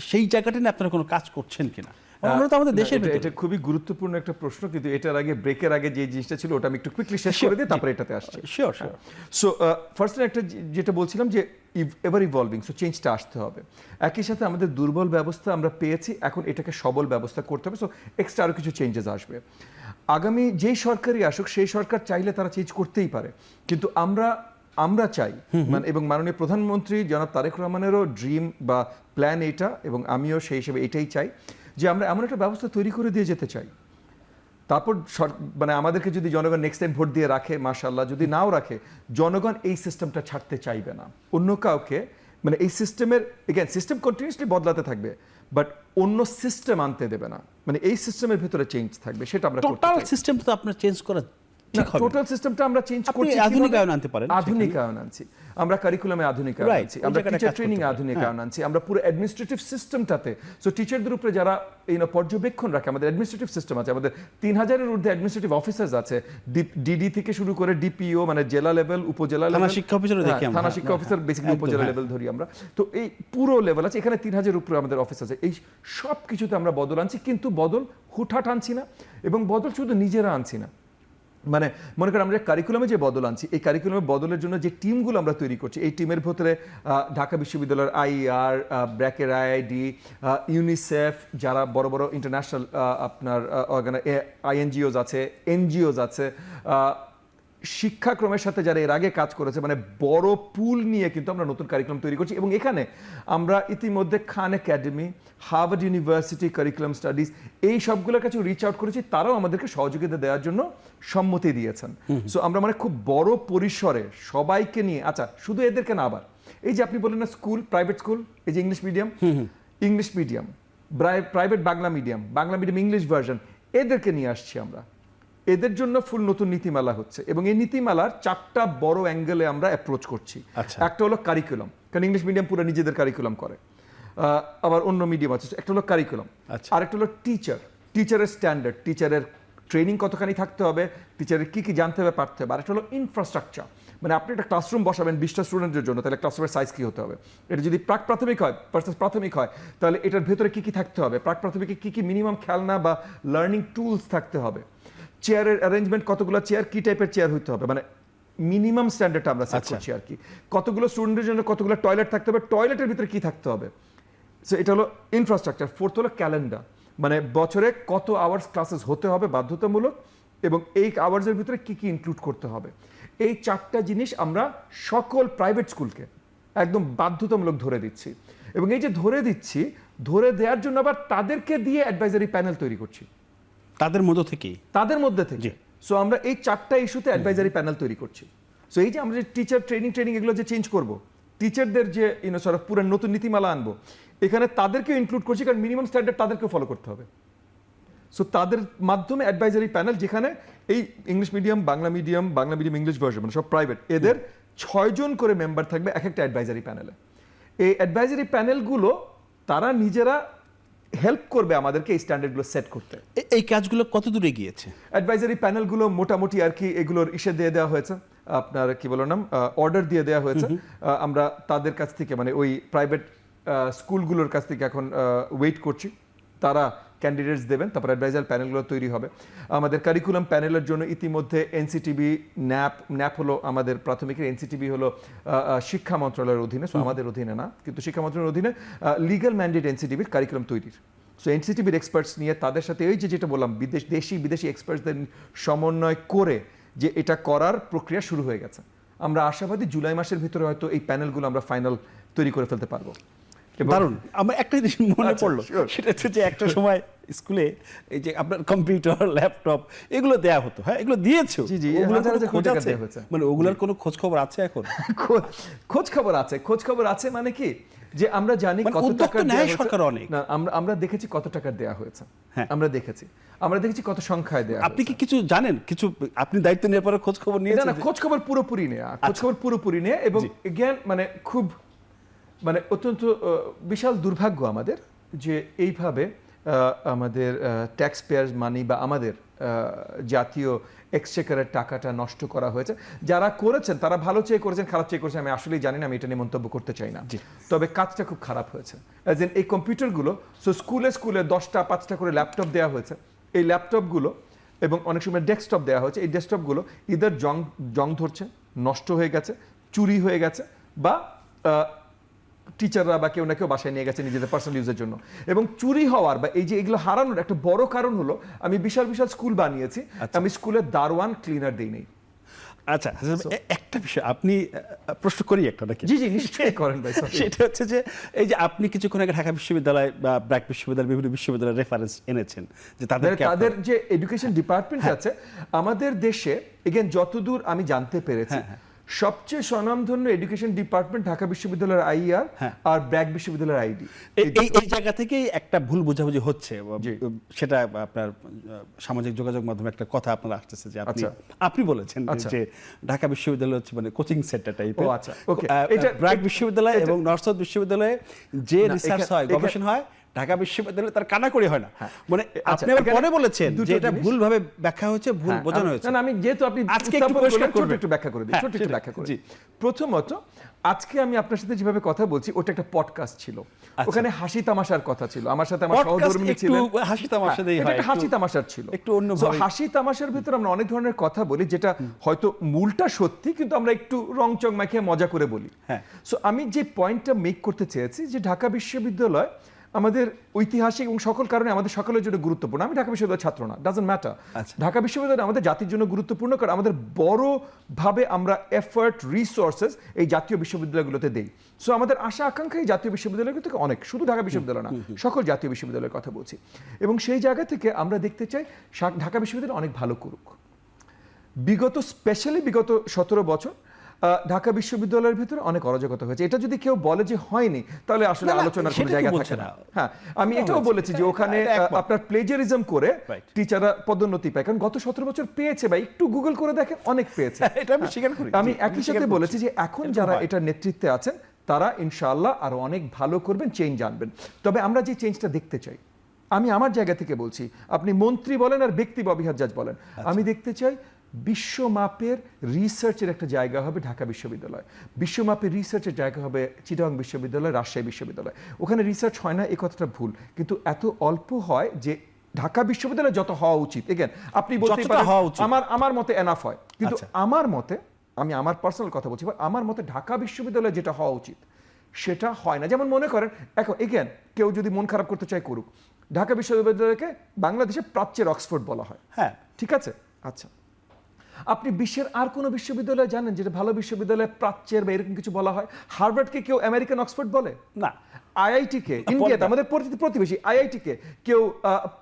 সেই জায়গাটা নিয়ে আপনারা কোনো কাজ করছেন কিনা? আমরা তো আমাদের দেশের এটা খুবই গুরুত্বপূর্ণ একটা প্রশ্ন, কিন্তু এটার আগে, ব্রেকের আগে যে জিনিসটা ছিল ওটা আমি একটু কুইকলি শেষ করে দিই, তারপরে এটাতে আসছি। শিওর। সো ফার্স্ট একটা যেটা বলছিলাম যে এভার ইভলভিং, সো চেঞ্জটা আসতে হবে। একই সাথে আমাদের দুর্বল ব্যবস্থা আমরা পেয়েছি, এখন এটাকে সবল ব্যবস্থা করতে হবে, সো এক্সট্রা আরও কিছু চেঞ্জেস আসবে। আগামী যেই সরকারই আসুক, সেই সরকার চাইলে তারা চেঞ্জ করতেই পারে, কিন্তু আমরা চাই, মানে এবং মাননীয় প্রধানমন্ত্রী জনাব তারেক রহমানেরও ড্রিম বা প্ল্যান এটা, এবং আমিও সেই হিসেবে এটাই চাই যে আমরা এমন একটা ব্যবস্থা তৈরি করে দিয়ে যেতে চাই। তারপর মানে আমাদেরকে যদি জনগণ নেক্সট টাইম ভোট দিয়ে রাখে মাশাআল্লাহ, যদি নাও রাখে, জনগণ এই সিস্টেমটা ছাড়তে চাইবে না অন্য কাউকে, মানে এই সিস্টেমের এগেন সিস্টেম কন্টিনিউসলি বদলাতে থাকবে, বাট অন্য সিস্টেম আনতে দেবে না, মানে এই সিস্টেমের ভিতরে চেঞ্জ থাকবে, সেটা আমরা টোটাল সিস্টেম তো আপনার চেঞ্জ করা ঠিক হবে। টোটাল সিস্টেমটা আমরা চেঞ্জ করছি, আধুনিকায়ন আনতে পারেন, আধুনিকায়ন আনছি আমরা, কারিকুলামে আধুনিকায়ন আনছি আমরা, টিচার ট্রেনিং আধুনিকায়ন আনছি আমরা, পুরো অ্যাডমিনিস্ট্রেটিভ সিস্টেমটাতে। সো টিচারদের উপরে যারা পর্যবেক্ষণ রাখে, আমাদের অ্যাডমিনিস্ট্রেটিভ সিস্টেম আছে, আমাদের 3000-এর ঊর্ধ্বে অ্যাডমিনিস্ট্রেটিভ অফিসার্স আছে, ডিডি থেকে শুরু করে ডিপিও, মানে জেলা লেভেল, উপজেলা লেভেল, থানা শিক্ষা অফিসার দেখি আমরা, থানা শিক্ষা অফিসার বেসিক্যালি উপজেলা লেভেল ধরি আমরা, তো এই পুরো লেভেল আছে, এখানে 3000-এর উপরে আমাদের অফিস আছে। এই সব কিছুতে আমরা বদল আনছি, কিন্তু বদল হুটহাট আনছি না, এবং বদল শুধু নিজেরা আনছি না, মানে মনে করেন আমরা কারিকুলামে যে বদল আনছি, এই কারিকুলামে বদলের জন্য যে টিমগুলো আমরা তৈরি করছি, এই টিমের ভিতরে ঢাকা বিশ্ববিদ্যালয়ের আইআর, ব্র্যাকের আইআইডি, ইউনিসেফ, যারা বড় বড় ইন্টারন্যাশনাল আপনার আইএনজিওস আছে, এনজিওস আছে, শিক্ষাক্রমের সাথে যারা এর আগে কাজ করেছে, মানে বড় পুল নিয়ে কিন্তু আমরা নতুন কারিকুলাম তৈরি করছি। এবং এখানে আমরা ইতিমধ্যে Khan Academy, Harvard University curriculum studies, এই সবগুলোর কাছে রিচ আউট করেছি, তারাও আমাদেরকে সহযোগিতা দেওয়ার জন্য সম্মতি দিয়েছেন। সো আমরা মানে খুব বড় পরিসরে সবাইকে নিয়ে, আচ্ছা শুধু এদেরকে না, আবার এই যে আপনি বললেন না স্কুল, প্রাইভেট স্কুল, এই যে English medium private Bangla medium English version, এদেরকে নিয়ে আসছি আমরা। এদের জন্য ফুল নতুন নীতিমালা হচ্ছে এবং এই নীতিমালার 4টা বড় অ্যাঙ্গেলে আমরা অ্যাপ্রোচ করছি। আচ্ছা। একটা হলো কারিকুলাম, কারণ ইংলিশ মিডিয়াম পুরো নিজেদের কারিকুলাম করে, আবার অন্য মিডিয়াম আছে। একটা হলো কারিকুলাম, আচ্ছা। আরেকটা হলো টিচারের স্ট্যান্ডার্ড, টিচারের ট্রেনিং কতখানি থাকতে হবে, টিচারের কি কি জানতে হবে পারতে হবে। আরেকটা হলো ইনফ্রাস্ট্রাকচার, মানে আপনি একটা ক্লাসরুম বসাবেন 20টা স্টুডেন্টের জন্য, তাহলে ক্লাসরুমের সাইজ কি হতে হবে। এটা যদি প্রাক প্রাথমিক হয় ভার্সেস প্রাথমিক হয়, তাহলে এটার ভেতরে কি কি থাকতে হবে, প্রাক প্রাথমিকে কি কি মিনিমাম খেলনা বা লার্নিং টুলস থাকতে হবে, চেয়ারের অ্যারেঞ্জমেন্ট, কতগুলো চেয়ার, কি টাইপের চেয়ার হতে হবে, মানে মিনিমাম স্ট্যান্ডার্ডটা আমরা সেট করছি আর কি। কতগুলো স্টুডেন্টের জন্য কতগুলো টয়লেট থাকতে হবে, টয়লেটের ভিতরে কি থাকতে হবে। সো এটা হলো ইনফ্রাস্ট্রাকচার। ফোর্থ হলো ক্যালেন্ডার, মানে বছরে কত আওয়ার্স ক্লাসেস হতে হবে বাধ্যতামূলক, এবং এই আওয়ার্সের ভিতরে কি কি ইনক্লুড করতে হবে। এই 4টা জিনিস আমরা সকল প্রাইভেট স্কুলকে একদম বাধ্যতামূলক ধরে দিচ্ছি, এবং এই যে ধরে দিচ্ছি, ধরে দেওয়ার জন্য আবার তাদেরকে দিয়ে অ্যাডভাইজারি প্যানেল তৈরি করছি তাদের মধ্যে থেকেই। থেকে। সো আমরা এই 4টা ইস্যুতে অ্যাডভাইজারি প্যানেল তৈরি করছি। সো এই যে আমরা যে টিচার ট্রেনিং এগুলো যে চেঞ্জ করব, টিচারদের যে সর্ট অফ পুরো নতুন নীতিমালা আনবো, এখানে তাদেরকেও ইনক্লুড করছি, কারণ মিনিমাম স্ট্যান্ডার্ড তাদেরকেও ফলো করতে হবে। সো তাদের মাধ্যমে অ্যাডভাইজারি প্যানেল, যেখানে এই English medium Bangla medium English version, মানে সব প্রাইভেট, এদের 6 জন করে মেম্বার থাকবে এক একটা অ্যাডভাইজারি প্যানেলে। এই অ্যাডভাইজারি প্যানেলগুলো তারা নিজেরা হেল্প করবে আমাদেরকে এই স্ট্যান্ডার্ডগুলো সেট করতে। এই কাজগুলো কত দূরে গিয়েছে? অ্যাডভাইজারি প্যানেলগুলো মোটামুটি আর কি এগুলোর দিয়ে দেওয়া হয়েছে, আপনার কি বলো নাম, অর্ডার দিয়ে দেওয়া হয়েছে। আমরা তাদের কাছ থেকে, মানে ওই প্রাইভেট স্কুলগুলোর কাছ থেকে এখন ওয়েট করছি, তারা ক্যান্ডিডেটস দেবেন, তারপর অ্যাডভাইজার প্যানেলগুলো তৈরি হবে। আমাদের কারিকুলাম প্যানেলের জন্য ইতিমধ্যে এনসিটিবি, ন্যাপ হলো আমাদের প্রাথমিকের, এনসিটিবি হলো শিক্ষা মন্ত্রণালয়ের অধীনে, সো আমাদের অধীনে না, কিন্তু শিক্ষা মন্ত্রণালয়ের অধীনে লিগ্যাল ম্যান্ডেট এনসিটিবির কারিকুলাম তৈরির। সো এনসিটিবির এক্সপার্টস নিয়ে তাদের সাথে ওই যেটা বললাম, দেশি বিদেশি এক্সপার্টসদের সমন্বয় করে যে এটা করার প্রক্রিয়া শুরু হয়ে গেছে। আমরা আশাবাদী জুলাই মাসের ভিতরে হয়তো এই প্যানেলগুলো আমরা ফাইনাল তৈরি করে ফেলতে পারবো। দারুণ। আমার একটা জিনিস মনে পড়লো, সেটা হচ্ছে যে একটা সময় স্কুলে এই যে আপনার কম্পিউটার, ল্যাপটপ এগুলো দেয়া হতো। হ্যাঁ, এগুলো দিয়েছো? জি, মানে ওগুলোর কোনো খোঁজ খবর আছে এখন? খোঁজ খবর আছে মানে কি, যে আমরা জানি কত টাকা নেয় সরকার অনেক। না, আমরা দেখেছি কত টাকা দেয়া হয়েছে, আমরা দেখেছি কত সংখ্যায় দেয়া। আপনি কি কিছু জানেন? কিছু আপনি দায়িত্ব নেওয়ার পরে খোঁজ খবর নিয়েছেন? না, খোঁজ খবর পুরোপুরি নেয়া, এবং জ্ঞান, মানে খুব, মানে অত্যন্ত বিশাল দুর্ভাগ্য আমাদের যে এইভাবে আমাদের ট্যাক্স পেয়ার্স মানি বা আমাদের জাতীয় এক্সচেকারের টাকাটা নষ্ট করা হয়েছে। যারা করেছেন তারা ভালো চেয়ে করেছেন, খারাপ চেয়ে করেছেন আমি আসলেই জানি না, আমি এটা নিয়ে মন্তব্য করতে চাই না। তবে কাজটা খুব খারাপ হয়েছে। অ্যাজ ইন এই কম্পিউটারগুলো, সো স্কুলে 10টা 5টা করে ল্যাপটপ দেওয়া হয়েছে। এই ল্যাপটপগুলো এবং অনেক সময় ডেস্কটপ দেওয়া হয়েছে, এই ডেস্কটপগুলো ইদার জং ধরছে, নষ্ট হয়ে গেছে, চুরি হয়ে গেছে, বা টিচাররা বা কেউ না কেউ বাসায় নিয়ে গেছে নিজেদের পার্সোনাল ইউজের জন্য। এবং চুরি হওয়ার বা এই যে এগুলো হারানোর একটা বড় কারণ হলো, আমি বিশাল স্কুল বানিয়েছি, আমি স্কুলে দারোয়ান ক্লিনার দিই নেই। আচ্ছা, একটা বিষয় আপনি প্রশ্ন করি একটা নাকি? জি নিশ্চয়ই করেন ভাই। সেটা হচ্ছে যে এই যে আপনি কিছুক্ষণ আগে ঢাকা বিশ্ববিদ্যালয় বা ব্র্যাক বিশ্ববিদ্যালয়, বিভিন্ন বিশ্ববিদ্যালয়ের রেফারেন্স এনেছেন যে তাদের যে এডুকেশন ডিপার্টমেন্ট আছে আমাদের দেশে, এগেন যতদূর আমি জানতে পেরেছি, সবচেয়ে স্বনামধন্য এডুকেশন ডিপার্টমেন্ট ঢাকা বিশ্ববিদ্যালয়ের আইআর আর ব্র্যাক বিশ্ববিদ্যালয়ের আইডি। এই জায়গা থেকেই একটা ভুল বোঝাবুঝি হচ্ছে, সেটা আপনার সামাজিক যোগাযোগ মাধ্যমে একটা কথা আপনার আসতেছে যে আপনি বলেছেন যে ঢাকা বিশ্ববিদ্যালয় হচ্ছে মানে কোচিং সেন্টার টাইপের। এটা ব্র্যাক বিশ্ববিদ্যালয় এবং নর্থ সাউথ বিশ্ববিদ্যালয়ে যে রিসার্চ হয়, গবেষণা হয়, ঢাকা বিশ্ববিদ্যালয়ে তার কানাকড়ি হয় না। মানে আপনি আবার পরে বলেছেন যে এটা ভুলভাবে ব্যাখ্যা হয়েছে, ভুল বোঝানো হয়েছে। না, আমি যেহেতু আপনি আজকে একটু পরিষ্কার করবেন, একটু ব্যাখ্যা করে দিই, ছোট একটু ব্যাখ্যা করে। প্রথমত, আজকে আমি আপনার সাথে যেভাবে কথা বলছি ওটা একটা পডকাস্ট ছিল, ওখানে হাসি তামাশার কথা ছিল, আমার সাথে আমার সহধর্মিণী ছিলেন, হাসি তামাশা দেই হয়, এটা হাসি তামাশার ছিল, একটু অন্যভাবে। হাসি তামাশার ভিতর আমরা অনেক ধরনের কথা বলি যেটা হয়তো মূলটা সত্যি, কিন্তু আমরা একটু রংচং মাখিয়ে মজা করে বলি। সো আমি যে পয়েন্টটা মেক করতে চেয়েছি যে ঢাকা বিশ্ববিদ্যালয় আমাদের ঐতিহাসিক এবং সকল কারণে আমাদের সকলের জন্য গুরুত্বপূর্ণ। আমি ঢাকা বিশ্ববিদ্যালয়ের ছাত্র না, ডাজন্ট ম্যাটার। ঢাকা বিশ্ববিদ্যালয় আমাদের জাতির জন্য গুরুত্বপূর্ণ, কারণ আমাদের বড়ভাবে আমরা এফার্ট, রিসোর্সেস এই জাতীয় বিশ্ববিদ্যালয়গুলোতে দেই। সো আমাদের আশা আকাঙ্ক্ষা এই জাতীয় বিশ্ববিদ্যালয়গুলো থেকে অনেক, শুধু ঢাকা বিশ্ববিদ্যালয় না, সকল জাতীয় বিশ্ববিদ্যালয়ের কথা বলছি। এবং সেই জায়গা থেকে আমরা দেখতে চাই ঢাকা বিশ্ববিদ্যালয় অনেক ভালো করুক। স্পেশালি বিগত 17 বছর ঢাকা বিশ্ববিদ্যালয়ের ভিতরে অনেক অরাজকতা হয়েছে। এটা যদি কেউ বলে যে হয়নি, তাহলে আসলে না, আলোচনার কোনো সেটা জায়গা কেউ থাকে বলছে না। না। হ্যাঁ, আমি সেটাও এটাও বলছি, বলেছি যে এটা- ওখানে এটা একমত। আপনার প্লেজারিজম করে Right. টিচাররা পদোন্নতি পায়, কারণ গত 17 বছর পেয়েছে ভাই, একটু গুগল করে দেখেন, অনেক পেয়েছে। এটা আমি স্বীকার করি। আমি জি, একই স্বীকার সাথে করছি। বলেছি যে এখন এরকম যারা হয়। এটার নেতৃত্বে আছেন তারা ইনশাআল্লাহ আরো অনেক ভালো করবেন, চেঞ্জ আনবেন। তবে আমরা যে চেঞ্জটা দেখতে চাই, আমি আমার জায়গা থেকে বলছি, আপনি মন্ত্রী বলেন আর ব্যক্তি ববিহার জাজ বলেন, আমি দেখতে চাই বিশ্বমাপের রিসার্চের একটা জায়গা হবে ঢাকা বিশ্ববিদ্যালয়, বিশ্বমাপের রিসার্চের জায়গা হবে চিটাগং বিশ্ববিদ্যালয়, রাজশাহী বিশ্ববিদ্যালয়। ওখানে রিসার্চ হয় না, এই কথাটা ভুল, কিন্তু এত অল্প হয় যে ঢাকা বিশ্ববিদ্যালয় যত হওয়া উচিত, এগেন আপনি বলতে যতটা পারেন হওয়া উচিত। আমার মতে এনাফ হয়, কিন্তু আচ্ছা। আমার মতে, আমি আমার পার্সোনাল কথা বলছি, আমার মতে ঢাকা বিশ্ববিদ্যালয়ে যেটা হওয়া উচিত সেটা হয় না। যেমন মনে করেন, এখন এগেন কেউ যদি মন খারাপ করতে চায় করুক, ঢাকা বিশ্ববিদ্যালয়কে বাংলাদেশে প্রাচ্যের অক্সফোর্ড বলা হয়, হ্যাঁ, ঠিক আছে? আচ্ছা, আপনি বিশ্বের আর কোনো বিশ্ববিদ্যালয় জানেন যেটা ভালো বিশ্ববিদ্যালয় প্রাচ্যের বা এরকম কিছু বলা হয়? হার্ভার্ডকে কেউ আমেরিকান অক্সফোর্ড বলে? না। আইআইটিকে, ইন্ডিয়াতে আমাদের প্রতিবেশী আইআইটিকে কেউ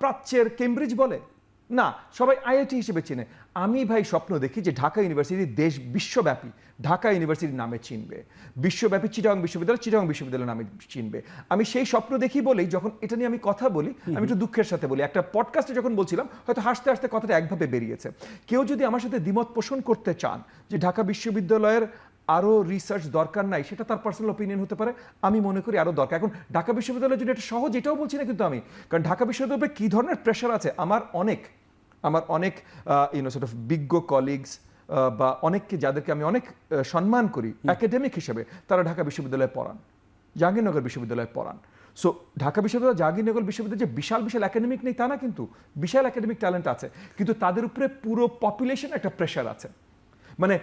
প্রাচ্যের কেমব্রিজ বলে? না, সবাই আইআইটি হিসেবে চেনে। আমি ভাই স্বপ্ন দেখি যে ঢাকা ইউনিভার্সিটি বিশ্বব্যাপী ঢাকা ইউনিভার্সিটির নামে চিনবে, বিশ্বব্যাপী চিটাগং বিশ্ববিদ্যালয়ের নামে চিনবে। আমি সেই স্বপ্ন দেখি বলেই যখন এটা নিয়ে আমি কথা বলি, আমি একটু দুঃখের সাথে বলি, একটা পডকাস্টে যখন বলছিলাম হয়তো হাসতে হাসতে কথাটা একভাবে বেরিয়েছে। কেউ যদি আমার সাথে দ্বিমত পোষণ করতে চান যে ঢাকা বিশ্ববিদ্যালয়ের আরো রিসার্চ দরকার নাই, সেটা তার পার্সোনাল ওপিনিয়ন হতে পারে। আমি মনে করি আরো দরকার। এখন ঢাকা বিশ্ববিদ্যালয় যদি এটা সহজ, এটাও বলছি না কিন্তু আমি, কারণ ঢাকা বিশ্ববিদ্যালয়ে কি ধরনের প্রেশার আছে, আমার অনেক সর্ট অফ বিজ্ঞ কলিগস বা অনেককে যাদেরকে আমি অনেক সম্মান করি একাডেমিক হিসেবে, তারা ঢাকা বিশ্ববিদ্যালয়ে পড়ান, জাহাঙ্গীরনগর বিশ্ববিদ্যালয়ে পড়ান। সো ঢাকা বিশ্ববিদ্যালয়, জাহাঙ্গীরনগর বিশ্ববিদ্যালয় যে বিশাল একাডেমিক নেই তা না, কিন্তু বিশাল একাডেমিক ট্যালেন্ট আছে, কিন্তু তাদের উপরে পুরো পপুলেশন একটা প্রেশার আছে। মানে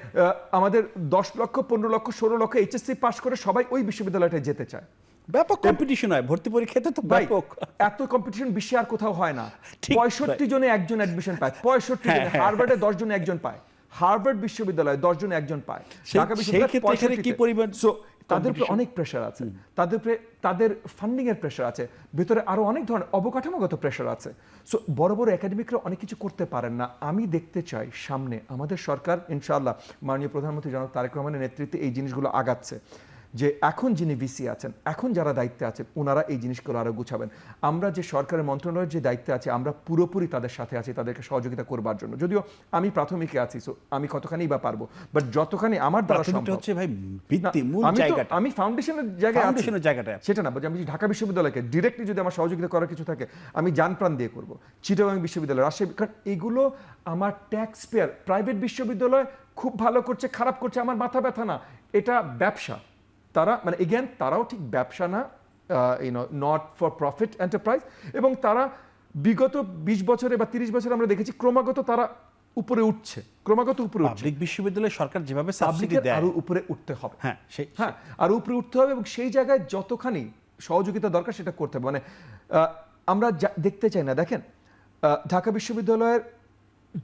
আমাদের 10 লক্ষ, 15 লক্ষ, 16 লক্ষ এইচএসসি পাস করে সবাই ওই বিশ্ববিদ্যালয়টায় যেতে চায়। ব্যাপক কম্পিটিশন হয় ভর্তি পরীক্ষাতে, তো ভাই, ব্যাপক। এত কম্পিটিশন বিশ্বে আর কোথাও হয় না। ঠিক, 65 জনে একজন অ্যাডমিশন পায়, 65 জনে। হার্ভার্ডে 10 জনে একজন পায়, হার্ভার্ড বিশ্ববিদ্যালয়ে 10 জনে একজন পায়, ঢাকা বিশ্ববিদ্যালয়ে ক্ষেত্রে এখানে কি 65 পরিমাণ সো তাদের উপরে অনেক প্রেশার আছে, তাদের উপরে তাদের ফান্ডিং এর প্রেশার আছে, ভিতরে আরো অনেক ধরনের অবকাঠামোগত প্রেশার আছে। সো বড় বড় একাডেমিকরা অনেক কিছু করতে পারেন না। আমি দেখতে চাই সামনে আমাদের সরকার ইনশাআল্লাহ মাননীয় প্রধানমন্ত্রী জনাব তারেক রহমানের নেতৃত্বে এই জিনিসগুলো আগাচ্ছে, যে এখন যিনি ভিসি আছেন, এখন যারা দায়িত্বে আছেন, ওনারা এই জিনিসগুলো আরো গুছাবেন। আমরা যে সরকারের মন্ত্রণালয়ের যে দায়িত্বে আছি, আমরা পুরোপুরি তাদের সাথে আছি, তাদেরকে সহযোগিতা করবার জন্য। যদিও আমি প্রাথমিকে আছি, সো আমি কতখানি বা পারবো, বাট যতখানি আমার দ্বারা সম্ভব। হচ্ছে ভাই ভিত্তি, মূল আমি তো- জায়গাটা। আমি ফাউন্ডেশনের জায়গায় আছি, ফাউন্ডেশনের জায়গাটা। সেটা না, আমি ঢাকা বিশ্ববিদ্যালয়কে ডিরেক্টলি যদি আমার সহযোগিতা করার কিছু থাকে, আমি জান প্রাণ দিয়ে করব। চিটাগং বিশ্ববিদ্যালয়, রাজশাহী, কারণ এগুলো আমার ট্যাক্স পেয়ার। প্রাইভেট বিশ্ববিদ্যালয় খুব ভালো করছে, খারাপ করছে, আমার মাথা ব্যথা না, এটা ব্যবসা। তারা মানে এগেন তারাও ঠিক ব্যবসা না, নট ফর প্রফিট এন্টারপ্রাইজ, এবং তারা বিগত 20 বছরে বা 30 বছরে আমরা দেখেছি ক্রমাগত তারা উপরে উঠছে, ক্রমাগত উপরে উঠছে। পাবলিক বিশ্ববিদ্যালয়ে সরকার যেভাবে সাবসিডি পাবলিকের দেয়, আরো উপরে উঠতে হবে। হ্যাঁ, হ্যাঁ, আরো উপরে উঠতে হবে, এবং সেই জায়গায় যতখানি সহযোগিতা দরকার সেটা করতে হবে। মানে আমরা দেখতে চাই না, দেখেন ঢাকা বিশ্ববিদ্যালয়ের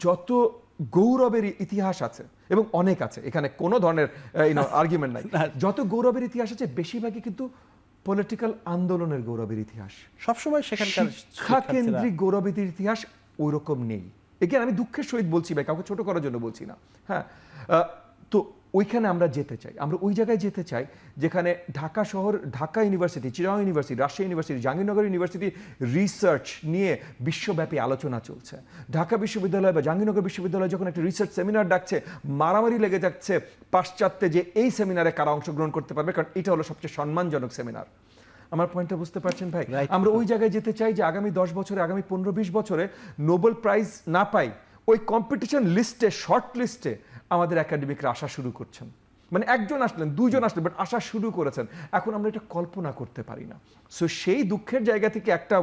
যত গৌরবের ইতিহাস আছে, এবং অনেক আছে, এখানে কোনো ধরনের আর্গুমেন্ট নাই, যত গৌরবের ইতিহাস আছে বেশিরভাগই কিন্তু পলিটিক্যাল আন্দোলনের গৌরবের ইতিহাস। সবসময় সেখানকার শিক্ষা কেন্দ্রিক গৌরবের ইতিহাস ওই রকম নেই। এখানে আমি দুঃখের সহিত বলছি ভাই, কাউকে ছোট করার জন্য বলছি না। হ্যাঁ, তো ওইখানে আমরা যেতে চাই, আমরা ওই জায়গায় যেতে চাই যেখানে ঢাকা শহর, Dhaka university, Chittagong university, Rajshahi university, Jahangirnagar university research নিয়ে বিশ্বব্যাপী আলোচনা চলছে। ঢাকা বিশ্ববিদ্যালয় বা জাহাঙ্গীরনগর বিশ্ববিদ্যালয় যখন একটা রিসার্চ সেমিনার ডাকছে, মারামারি লেগে যাচ্ছে পাশ্চাত্যে যে এই সেমিনারে কারা অংশগ্রহণ করতে পারবে, কারণ এটা হলো সবচেয়ে সম্মানজনক সেমিনার। আমার পয়েন্টটা বুঝতে পারছেন ভাই? আমরা ওই জায়গায় যেতে চাই যে আগামী 10 বছরে, আগামী 15-20 বছরে নোবেল প্রাইজ না পাই, ওই কম্পিটিশন লিস্টে, শর্ট লিস্টে আমাদের একাডেমিকরা আসা শুরু করছেন। মানে একজন আসলেন, দুইজন আসলেন, বাট আসা শুরু করেছেন। এখন আমরা এটা কল্পনা করতে পারি না। সো সেই দুঃখের জায়গা থেকে একটা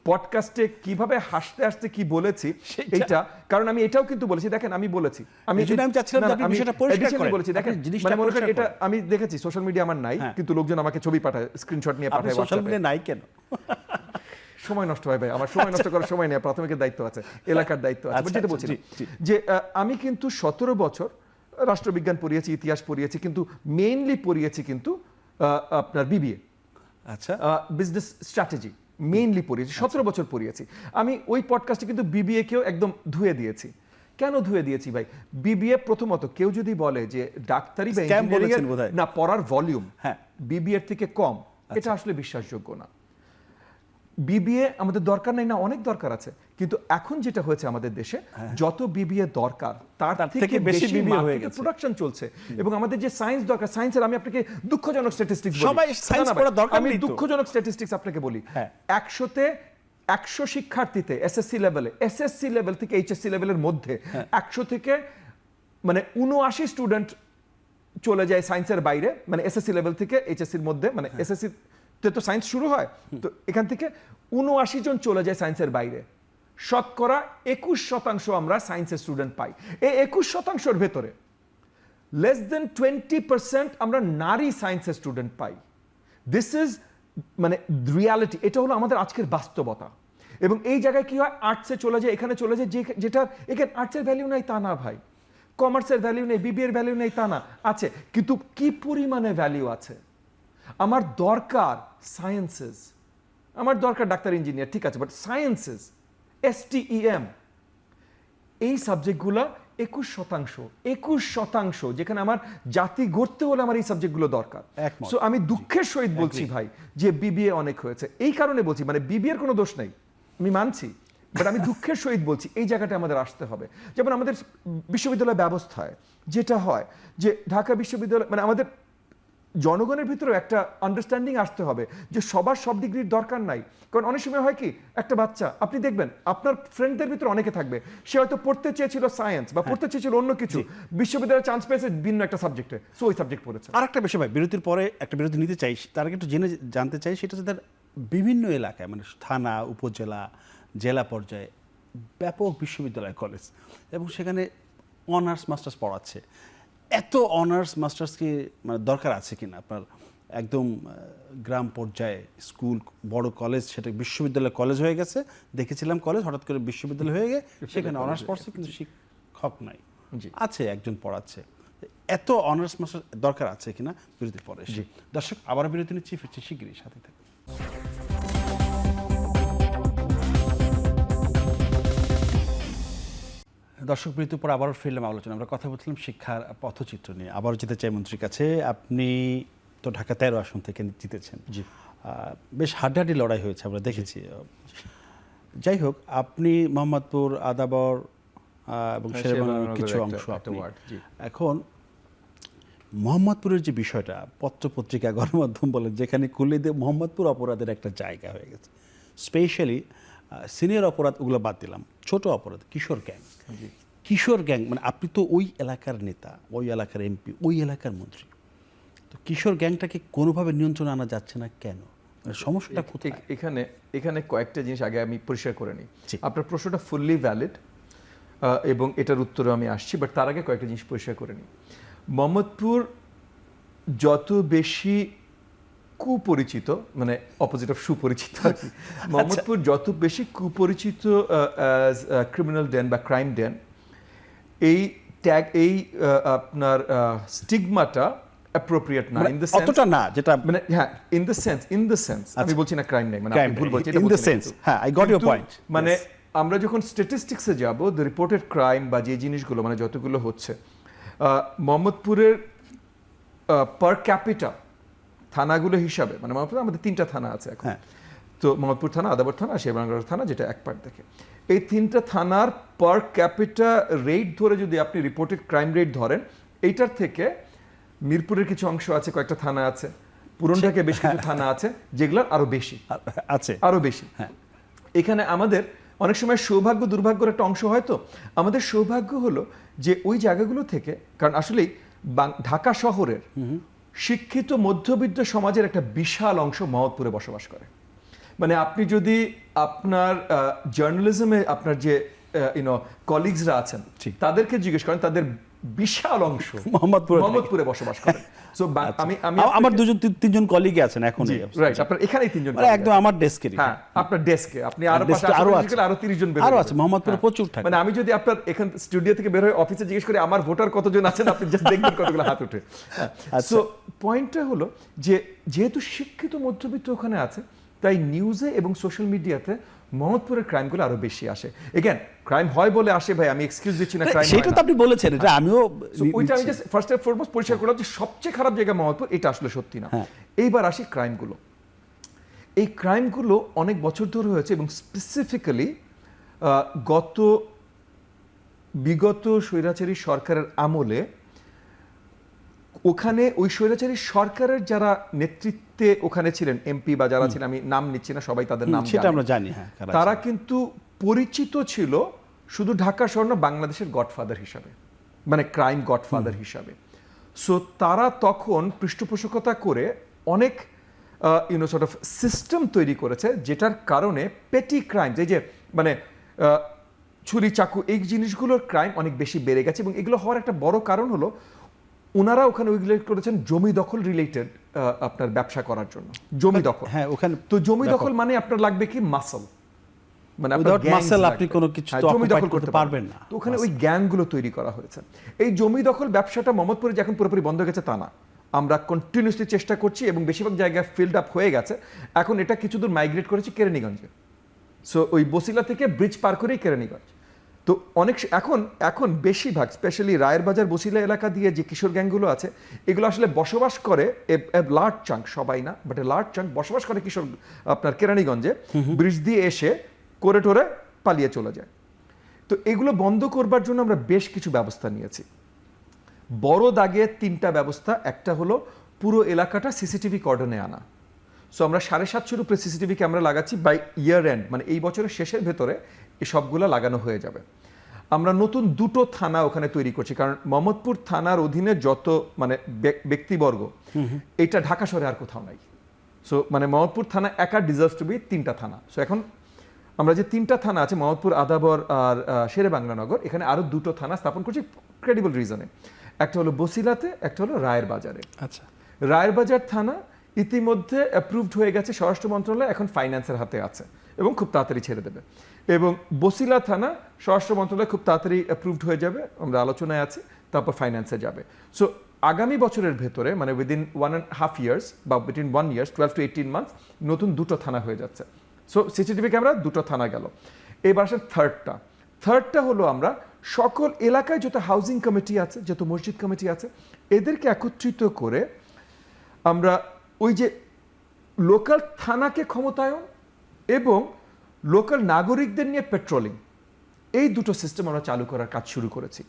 পডকাস্টে কিভাবে হাসতে হাসতে কি বলেছি এইটা, কারণ আমি এটাও কিন্তু বলেছি, দেখেন আমি বলেছি, আমি চাচ্ছিলাম যে আপনি বিষয়টা পরিষ্কার করেন, বলেছি, দেখেন জিনিসটা মনে করেন এটা আমি দেখেছি সোশ্যাল মিডিয়া আমার নাই, কিন্তু লোকজন আমাকে ছবি পাঠায়, স্ক্রিনশট নিয়ে পাঠায়। সোশ্যাল মিডিয়া নাই কেন? সময় নষ্ট হয় ভাই, আমার সময় নষ্ট করার সময় নেই, প্রাথমিকের দায়িত্ব আছে, এলাকার দায়িত্ব আছে। যেটা বলছি যে আমি কিন্তু 17 বছর রাষ্ট্রবিজ্ঞান পড়িয়েছি, ইতিহাস পড়িয়েছি, কিন্তু মেইনলি পড়িয়েছি কিন্তু আপনার বিবিএ, আচ্ছা, বিজনেস স্ট্র্যাটেজি মেইনলি পড়িয়েছি, 17 বছর পড়িয়েছি। আমি ওই পডকাস্টে কিন্তু বিবিএ কেও একদম ধুয়ে দিয়েছি, কেন ধুয়ে দিয়েছি ভাই? বিবিএ প্রথমত কেউ যদি বলে যে ডাক্তারি বা Scam ইঞ্জিনিয়ারিং বলেছেন বোধহয়। না পড়ার ভলিউম হ্যাঁ। বিবিএ এর থেকে কম, এটা আসলে বিশ্বাসযোগ্য না। বিবিএ আমাদের দরকার নাই না, অনেক দরকার আছে, কিন্তু এখন যেটা হয়েছে আমাদের দেশে যত বিবিএ দরকার তার থেকে বেশি BBA হয়ে গেছে। প্রোডাকশন চলছে। এবং আমাদের যে সায়েন্স দরকার, সায়েন্সের আমি আপনাকে দুঃখজনক স্ট্যাটিস্টিক্স বলি। সবাই science পড়ার দরকার আমি নেই তো। দুঃখজনক স্ট্যাটিস্টিক্স আপনাকে বলি। হ্যাঁ। 100 শিক্ষার্থীতে এসএসসি লেভেল থেকে এইচএসসি লেভেলের মধ্যে 100 থেকে মানে 79 স্টুডেন্ট চলে যায় সায়েন্সের বাইরে, মানে এসএসসি লেভেল থেকে এইচএসসির মধ্যে, মানে এসএসসি তে তো সায়েন্স শুরু হয়, তো এখান থেকে 79 জন চলে যায় সায়েন্সের বাইরে। শতকরা 21% আমরা সায়েন্সের স্টুডেন্ট পাই। এই 21%-এর ভেতরে লেস দেন 20% আমরা নারী সায়েন্সের স্টুডেন্ট পাই। দিস ইজ মানে রিয়ালিটি, এটা হলো আমাদের আজকের বাস্তবতা। এবং এই জায়গায় কি হয়, আর্টসে চলে যায়, এখানে চলে যায়, যেটা এখানে আর্টসের ভ্যালু নাই তা না ভাই, কমার্সের ভ্যালু নেই, বিবিএর ভ্যালু নেই তা না, আছে, কিন্তু কি পরিমাণে ভ্যালু আছে। আমার দরকার সায়েন্সেস, আমার দরকার ডাক্তার ইঞ্জিনিয়ার, ঠিক আছে, বাট সায়েন্সেস STEM এই সাবজেক্টগুলো 21%, যেখানে আমার জাতি গড়তে হলে আমার এই সাবজেক্টগুলো দরকার। একমত। সো আমি দুঃখের সহিত বলছি ভাই যে বিবিএ অনেক হয়েছে, এই কারণে বলছি, মানে বিবিএর কোনো দোষ নাই, আমি মানছি, বাট আমি দুঃখের সহিত বলছি এই জায়গাটা আমাদের আসতে হবে। যেমন আমাদের বিশ্ববিদ্যালয় ব্যবস্থায় যেটা হয় যে ঢাকা বিশ্ববিদ্যালয়, মানে আমাদের জনগণের ভিতরে একটা আন্ডারস্ট্যান্ডিং আসতে হবে যে সবার সব ডিগ্রির দরকার নাই। কারণ অনেক সময় হয় কি, একটা বাচ্চা আপনি দেখবেন আপনার ফ্রেন্ডদের ভিতরে অনেকে থাকবে, সে হয়তো পড়তে চেয়েছিল সায়েন্স বা পড়তে চেয়েছিল অন্য কিছু, বিশ্ববিদ্যালয়ে চান্স পেয়েছে ভিন্ন একটা সাবজেক্টে, সো ওই সাবজেক্ট পড়েছে। আর একটা বিষয় ভাই, বিরতির পরে একটা বিরতি নিতে চাই, তার আগে একটু জানতে চাই, সেটা হচ্ছে তার বিভিন্ন এলাকায়, মানে থানা, উপজেলা, জেলা পর্যায়ে ব্যাপক বিশ্ববিদ্যালয়, কলেজ, এবং সেখানে অনার্স মাস্টার্স পড়াচ্ছে। এত অনার্স মাস্টার্স কি মানে দরকার আছে কিনা? আপনার একদম গ্রাম পর্যায়ে স্কুল, বড় কলেজ, সেটা বিশ্ববিদ্যালয় কলেজ হয়ে গেছে, দেখেছিলাম কলেজ, হঠাৎ করে বিশ্ববিদ্যালয় হয়ে গিয়ে সেখানে অনার্স পড়ছে, কিন্তু শিক্ষক নাই, আছে একজন পড়াচ্ছে। এত অনার্স মাস্টার দরকার আছে কিনা, বিরতির পরে এসে। দর্শক, আবার বিরতি নিচ্ছি, ফিরছি শিগগিরই, সাথে থাকুন। দর্শক, বিরতির পর আবারও ফিরলাম আলোচনা। আমরা কথা বলছিলাম শিক্ষার পথচিত্র নিয়ে। আবারও যেতে চাই মন্ত্রীর কাছে। আপনি তো ঢাকা 13 আসন থেকে জিতেছেন, জি, বেশ হাড্ডাহাড্ডি লড়াই হয়েছে, আমরা দেখেছি। যাই হোক, আপনি মোহাম্মদপুর, আদাবর এবং শেরেবাংলার কিছু অংশ, এখন মোহাম্মদপুরের যে বিষয়টা, পত্রপত্রিকা, গণমাধ্যম বলেন, যেখানে খুলে দিয়ে মোহাম্মদপুর অপরাধের একটা জায়গা হয়ে গেছে। স্পেশালি সিনিয়র অপরাধ ওগুলো বাদ দিলাম, ছোট অপরাধ, কিশোর গ্যাং, মানে আপনি তো ওই এলাকার নেতা, ওই এলাকার এমপি, ওই এলাকার মন্ত্রী, তো কিশোর গ্যাংটাকে কোনোভাবে নিয়ন্ত্রণে আনা যাচ্ছে না কেন? মানে সমস্যাটা কোথায়? এখানে কয়েকটা জিনিস আগে আমি পরিষ্কার করে নিই। আপনার প্রশ্নটা ফুললি ভ্যালিড এবং এটার উত্তরে আমি আসছি, বাট তার আগে কয়েকটা জিনিস পরিষ্কার করে নিই। মোহাম্মদপুর যত বেশি কুপরিচিত, মানে অপোজিট অফ সুপরিচিত আর কি, মোহাম্মদপুর যত বেশি কুপরিচিত অ্যাজ ক্রিমিনাল ডেন বা ক্রাইম ডেন, এই ট্যাগ, এই আপনার স্টিগমাটা অ্যাপ্রোপ্রিয়েট না, ইন দ্য সেন্স অতটা না, যেটা মানে হ্যাঁ, ইন দ্য সেন্স আমি বলছি না ক্রাইম নেই, মানে আপনি ভুল বলছেন, ইন দ্য সেন্স, হ্যাঁ, আই গট ইওর পয়েন্ট। মানে আমরা যখন স্ট্যাটিস্টিক্সে যাব, দ্য রিপোর্টেড ক্রাইম বা যে জিনিসগুলো মানে যতগুলো হচ্ছে, মোহাম্মদপুরের পার ক্যাপিটা থানাগুলো হিসাবে, মানে মোহাম্মদপুরে আমাদের 3টা থানা আছে এখন, তো মোহাম্মদপুর থানা, আদাবর থানা, শেরেবাংলা থানা, যেটা এক পার্ট দেখে, এই 3টা থানার পার ক্যাপিটা রেট ধরে যদি আপনি রিপোর্টেড ক্রাইম রেট ধরেন, এইটার থেকে মিরপুরের কিছু অংশ আছে, কয়েকটা থানা আছে, পুরনঢাকে বেশ কিছু থানা আছে যেগুলোর আরো বেশি আছে, আরো বেশি। এখানে আমাদের অনেক সময় সৌভাগ্য দুর্ভাগ্যের একটা অংশ হয়। তো আমাদের সৌভাগ্য হলো যে ওই জায়গাগুলো থেকে, কারণ আসলেই ঢাকা শহরের শিক্ষিত মধ্যবিত্ত সমাজের একটা বিশাল অংশ মোহাম্মদপুরে বসবাস করে। মানে আপনি যদি আপনার জার্নালিজমে আপনার যে কলিগসরা আছেন তাদেরকে জিজ্ঞেস করেন, তাদের বিশাল অংশ মোহাম্মদপুরে বসবাস করেন। সো আমি আমার 2-3জন কলিগ আছেন এখন, রাইট, আপনার এখানেই 3জন, মানে একদম আমার ডেস্কেরই। হ্যাঁ, আপনার ডেস্কে আপনি আরো 30 জন বের আছে, মোহাম্মদপুরে প্রচুর থাকে। মানে আমি যদি আপনার এখান স্টুডিও থেকে বের হয়ে অফিসে জিজ্ঞেস করি আমার ভোটার কতজন আছেন, আপনি জাস্ট দেখবেন কতগুলো হাত ওঠে। সো পয়েন্টটা হলো যে যেহেতু শিক্ষিত মধ্যবিত্ত ওখানে আছে, তাই নিউজে এবং সোশ্যাল মিডিয়াতে মোহাম্মদপুরের ক্রাইমগুলো আরো বেশি আসে। এগেন ক্রাইম হয় বলে আসে ভাই, আমি এক্সকিউজ দিচ্ছি না, ক্রাইম সেটা তো আপনি বলেছেন, এটা আমিও ওইটা আমি জাস্ট ফার্স্ট এন্ড ফরমোস্ট পরিষ্কার করলাম যে সবচেয়ে খারাপ জায়গা মোহাম্মদপুর, এটা আসলে সত্যি না। এইবার আসি ক্রাইমগুলো। এই ক্রাইমগুলো অনেক বছর ধরে হয়েছে এবং স্পেসিফিক্যালি বিগত স্বৈরাচারী সরকারের আমলে ওখানে ওই স্বৈরাচারী সরকারের যারা নেতৃত্বে ওখানে ছিলেন, এমপি বা যারা ছিলেন, আমি নাম নিচ্ছি না, সবাই তাদের নাম সেটা আমরা জানি, হ্যাঁ, তারা কিন্তু পরিচিত ছিল শুধু ঢাকা শহর না, বাংলাদেশের গডফাদার হিসাবে, মানে ক্রাইম গডফাদার হিসাবে। সো তারা তখন পৃষ্ঠপোষকতা করে অনেক সর্ট অফ সিস্টেম তৈরি করেছে, যেটার কারণে পেটি ক্রাইম, এই যে মানে ছুরি চাকু এই জিনিসগুলোর ক্রাইম অনেক বেশি বেড়ে গেছে। এবং এগুলো হওয়ার একটা বড় কারণ হলো ওনারা ওখানে ওইগুলো করেছেন জমি দখল রিলেটেড আপনার ব্যবসা করার জন্য। জমি দখল, হ্যাঁ, ওখানে তো জমি দখল মানে আপনার লাগবে কি মাসল, মানে মাসল, আপনি কোনো কিছু জমি দখল করতে পারবেন না। তো ওখানে ওই গ্যাংগুলো তৈরি করা হয়েছে। এই জমি দখল ব্যবসাটা মোহাম্মদপুরে যে এখন পুরোপুরি বন্ধ হয়ে গেছে তা না, আমরা কন্টিনিউসলি চেষ্টা করছি এবং বেশিরভাগ জায়গায় ফিল্ড আপ হয়ে গেছে। এখন এটা কিছু দূর মাইগ্রেট করেছি কেরানীগঞ্জে। সো ওই বসিলা থেকে ব্রিজ পার করেই কেরানীগঞ্জ। তো অনেক এখন বেশিরভাগ স্পেশালি রায়ের বাজার বসিলা এলাকা দিয়ে যে কিশোর গ্যাংগুলো আছে, এগুলো আসলে বসবাস করে লার্জ চাঙ্ক, সবাই না বাট লার্জ চাঙ্ক বসবাস করে কিশোর আপনার কেরানীগঞ্জে, ব্রিজ দিয়ে এসে করে টোরে পালিয়ে চলে যায়। তো এগুলো বন্ধ করবার জন্য আমরা বেশ কিছু ব্যবস্থা নিয়েছি। বড় দাগে 3টা ব্যবস্থা। একটা হলো পুরো এলাকাটা সিসিটিভি কর্ডনে আনা। সো আমরা 750-এর উপরে সিসিটিভি ক্যামেরা লাগাচ্ছি। বাই ইয়ার এন্ড, মানে এই বছরের শেষের ভেতরে এই সবগুলো লাগানো হয়ে যাবে। আমরা নতুন 2টো থানা ওখানে তৈরি করছি, কারণ মোহাম্মদপুর থানার অধীনে যত মানে ব্যক্তিবর্গ, এটা ঢাকা শহরে আর কোথাও নাই। সো মানে মোহাম্মদপুর থানা একা ডিজার্ভস টু বি 3টা থানা। সো এখন আমরা যে 3টা থানা আছে, মোহাম্মদপুর, আদাবর আর শেরে বাংলানগর, এখানে আরো 2টো থানা স্থাপন করছি ক্রেডিবল রিজনে। একটা হলো বসিলাতে, একটা হলো রায়ের বাজারে। আচ্ছা, রায়ের বাজার থানা ইতিমধ্যে অ্যাপ্রুভড হয়ে গেছে স্বরাষ্ট্র মন্ত্রণালয়, এখন ফাইন্যান্সের হাতে আছে এবং খুব তাড়াতাড়ি ছেড়ে দেবে। এবং বসিলা থানা স্বরাষ্ট্র মন্ত্রণালয় খুব তাড়াতাড়ি অ্যাপ্রুভড হয়ে যাবে, আমরা আলোচনায় আছি, তারপর ফাইন্যান্সে যাবে। সো আগামী বছরের ভেতরে মানে উইদিন 1.5 years বা বিটুইন 1 year 12 to 18 months নতুন 2টো থানা হয়ে যাচ্ছে। সো সিসিটিভি ক্যামেরা 2টো থানা গেল। এবার আসেন থার্ডটা হলো আমরা সকল এলাকায় যত হাউজিং কমিটি আছে, যত মসজিদ কমিটি আছে, এদেরকে একত্রিত করে আমরা ওই যে লোকাল থানাকে ক্ষমতায়ন এবং লোকাল নাগরিকদের নিয়ে পেট্রোলিং, এই 2টো সিস্টেম আমরা চালু করার কাজ শুরু করেছি।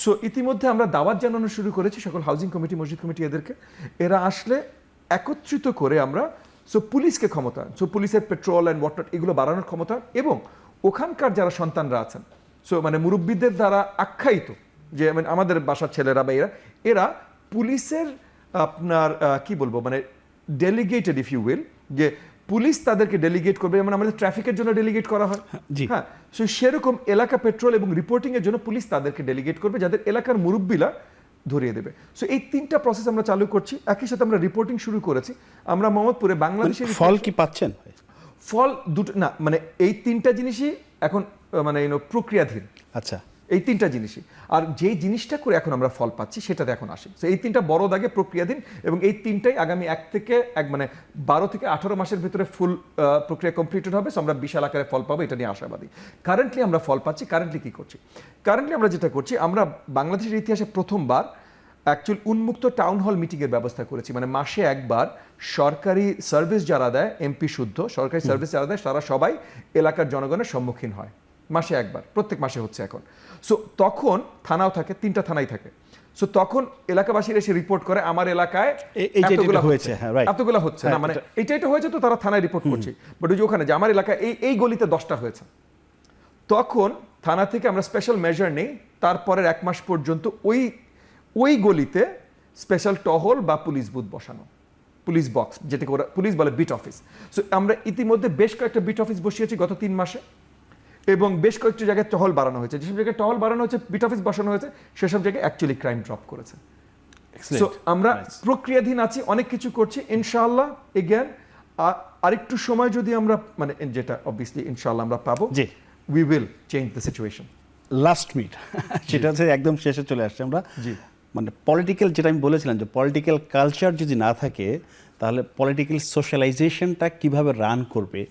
সো ইতিমধ্যে আমরা দাওয়াত জানানো শুরু করেছি সকল হাউজিং কমিটি, মসজিদ কমিটি, এদেরকে। এরা আসলে একত্রিত করে আমরা পুলিশকে ক্ষমতায়ন, পুলিশের পেট্রোল অ্যান্ড ওয়াটার এগুলো বাড়ানোর ক্ষমতায়ন, এবং ওখানকার যারা সন্তানরা আছেন, মানে মুরব্বীদের দ্বারা আখ্যায়িত, যে মানে আমাদের বাসার ছেলেরা বা এরা পুলিশের আপনার কি বলবো মানে ডেলিগেটেড ইফ ইউ উইল, যে পুলিশ তাদেরকে ডেলিগেট করবে, যেমন আমাদের ট্রাফিকের জন্য ডেলিগেট করা হয়, হ্যাঁ, সো সেরকম এলাকা পেট্রোল এবং রিপোর্টিং এর জন্য পুলিশ তাদেরকে ডেলিগেট করবে, যাদের এলাকার মুরব্বীরা ধরিয়ে দেবে। সো এই 3টা প্রসেস আমরা চালু করছি। একই সাথে আমরা রিপোর্টিং শুরু করেছি। আমরা মোহাম্মদপুরে বাংলাদেশের ফল কি পাচ্ছেন? ফল দুটো না, মানে এই 3টা জিনিসই এখন মানে প্রক্রিয়াধীন। আচ্ছা, এই 3টা জিনিসই। আর যে জিনিসটা করে এখন আমরা ফল পাচ্ছি সেটাতে এখন আসি। তো এই 3টা বড় দাগে প্রক্রিয়াধীন, এবং এই 3টাই আগামী 12 থেকে 18 মাসের ভিতরে ফুল প্রক্রিয়া কমপ্লিটেড হবে। সো আমরা বিশাল আকারে ফল পাবো, এটা নিয়ে আশাবাদী। কারেন্টলি আমরা ফল পাচ্ছি। কারেন্টলি কি করছি? কারেন্টলি আমরা যেটা করছি, আমরা বাংলাদেশের ইতিহাসে প্রথমবার অ্যাকচুয়ালি উন্মুক্ত টাউন হল মিটিংয়ের ব্যবস্থা করেছি। মানে মাসে একবার সরকারি সার্ভিস যারা দেয়, এমপি শুদ্ধ সরকারি সার্ভিস যারা দেয়, তারা সবাই এলাকার জনগণের সম্মুখীন হয় মাসে একবার, প্রত্যেক মাসে হচ্ছে এখন। সো তখন থানাও থাকে, 3টা থানাই থাকে। সো তখন এলাকাবাসীরা এসে রিপোর্ট করে আমার এলাকায় এতগুলো হচ্ছে, এতগুলো হচ্ছে না, মানে এটা হয়েছে, তো তারা থানায় রিপোর্ট করছে। বাট ওই যে ওখানে যে আমার এলাকায় এই গলিতে 10টা হয়েছে, তখন থানা থেকে আমরা স্পেশাল মেজার নেই। তারপরের 1 মাস পর্যন্ত ওই গলিতে স্পেশাল টহল বা পুলিশ বুথ বসানো, পুলিশ বক্স, যেটাকে ওরা পুলিশ বলে বিট অফিস। সো আমরা ইতিমধ্যে বেশ কয়েকটা বিট অফিস বসিয়েছি গত 3 মাসে, এবং বেশ কয়েকটি জায়গায় টহল বাড়ানো হয়েছে। যেসব জায়গায় টহল বাড়ানো হয়েছে, বিট অফিস বসানো হয়েছে, সেসব জায়গায় অ্যাকচুয়ালি ক্রাইম ড্রপ করেছে। সো আমরা প্রক্রিয়াধীন আছি, অনেক কিছু করছি ইনশাআল্লাহ। এগেন আরেকটু সময় যদি আমরা মানে যেটা অবভিয়াসলি ইনশাআল্লাহ আমরা পাবো, we will change the situation. Last minute, সেটা হচ্ছে একদম শেষে চলে আসছে আমরা। মানে পলিটিক্যাল, যেটা আমি বলেছিলাম যে পলিটিক্যাল কালচার যদি না থাকে, তাহলে পলিটিক্যাল সোশ্যালাইজেশনটা কিভাবে রান করবে,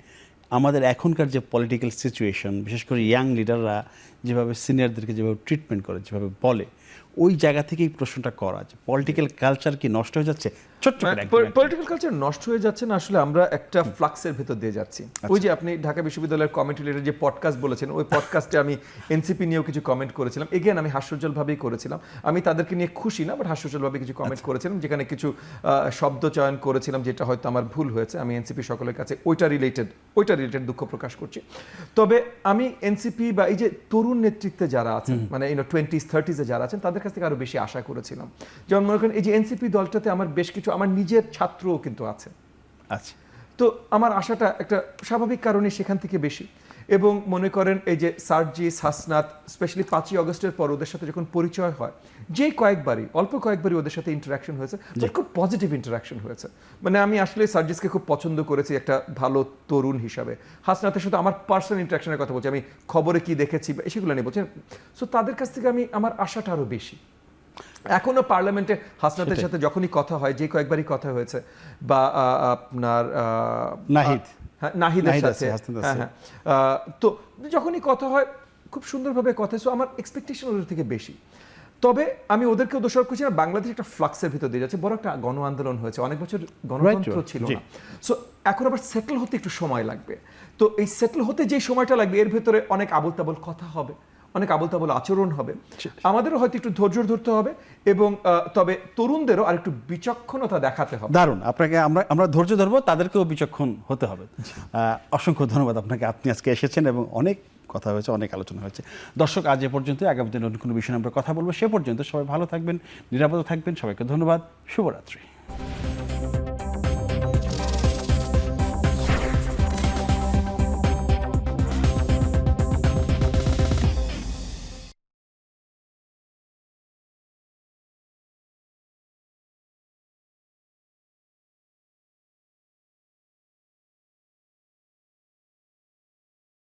আমাদের এখনকার যে পলিটিক্যাল সিচুয়েশন, বিশেষ করে ইয়াং লিডাররা যেভাবে সিনিয়রদেরকে যেভাবে ট্রিটমেন্ট করে, যেভাবে বলে, ওই জায়গা থেকেই প্রশ্নটা করা যে পলিটিক্যাল কালচার কি নষ্ট হয়ে যাচ্ছে? ছোট্ট করে একদম। পলিটিক্যাল কালচার নষ্ট হয়ে যাচ্ছে না, আসলে আমরা একটা ফ্লাক্সের ভেতর দিয়ে যাচ্ছি। ওই যে আপনি ঢাকা বিশ্ববিদ্যালয়ের কমেন্ট রিলেটেড যে পডকাস্ট বলেছেন, ওই পডকাস্টে আমি এনসিপি নিয়েও কিছু কমেন্ট করেছিলাম। এগেন আমি হাস্যোজ্জ্বলভাবেই করেছিলাম, আমি তাদেরকে নিয়ে খুশি না, বাট হাস্যোজ্জ্বলভাবে কিছু কমেন্ট করেছিলাম, যেখানে কিছু শব্দ চয়ন করেছিলাম যেটা হয়তো আমার ভুল হয়েছে। আমি এনসিপি সকলের কাছে ওইটা রিলেটেড দুঃখ প্রকাশ করছি। তবে আমি এনসিপি বা এই যে তরুণ নেতৃত্বে যারা আছেন, মানে 20s 30s যারা আছেন, তাদের কাছ থেকে আরো বেশি আশা করেছিলাম। যেমন মনে করেন এই যে এনসিপি দলটাতে আমার বেশ কিছু আমার নিজের ছাত্রও কিন্তু আছে। আচ্ছা, তো আমার আশাটা একটা স্বাভাবিক কারণে সেখান থেকে বেশি। এবং মনে করেন এই যে সার্জিস, হাসনাত, স্পেশালি 5ই আগস্টের পর ওদের সাথে যখন পরিচয় হয়, অল্প কয়েকবারই ওদের সাথে ইন্টারাকশন হয়েছে, খুব পজিটিভ ইন্টারাকশন হয়েছে। মানে আমি আসলে সার্জিসকে খুব পছন্দ করেছি একটা ভালো তরুণ হিসাবে। হাসনাতের সাথে আমার পার্সোনাল ইন্টারাকশনের কথা বলছি, আমি খবরে কি দেখেছি সেগুলো নিয়ে বলছি। সো তাদের কাছ থেকে আমার আশাটা আরো বেশি। এখনো পার্লামেন্টে হাসনাতের সাথে যখনই কথা হয়, যে কয়েকবারই কথা হয়েছে, বা আপনার নাহিদের সাথে, হ্যাঁ, তো যখনই কথা হয় খুব সুন্দরভাবে কথা, সো আমার এক্সপেকটেশন ওদের থেকে বেশি। তবে আমি ওদেরকেও দোষারোপ করছি না, বাংলাদেশ একটা ফ্লাক্সের ভিতর দিয়ে যাচ্ছে, বড় একটা গণ আন্দোলন হয়েছে, অনেক বছর গণতন্ত্র ছিল না। সো এখন আবার সেটেল হতে একটু সময় লাগবে। তো এই সেটেল হতে যে সময়টা লাগবে, এর ভেতরে অনেক আবোল তাবোল কথা হবে, অনেক আবোল তাবোল আচরণ হবে, আমাদেরও হয়তো একটু ধৈর্য ধরতে হবে, এবং তবে তরুণদেরও আর একটু বিচক্ষণতা দেখাতে হবে। দারুণ, আপনাকে আমরা ধৈর্য ধরবো, তাদেরকেও বিচক্ষণ হতে হবে। অসংখ্য ধন্যবাদ আপনাকে, আপনি আজকে এসেছেন এবং অনেক কথা হয়েছে, অনেক আলোচনা হয়েছে। দর্শক, আজ এ পর্যন্ত, আগামী দিনে অন্য কোনো বিষয়ে আমরা কথা বলবো। সে পর্যন্ত সবাই ভালো থাকবেন, নিরাপদে থাকবেন। সবাইকে ধন্যবাদ, শুভরাত্রি।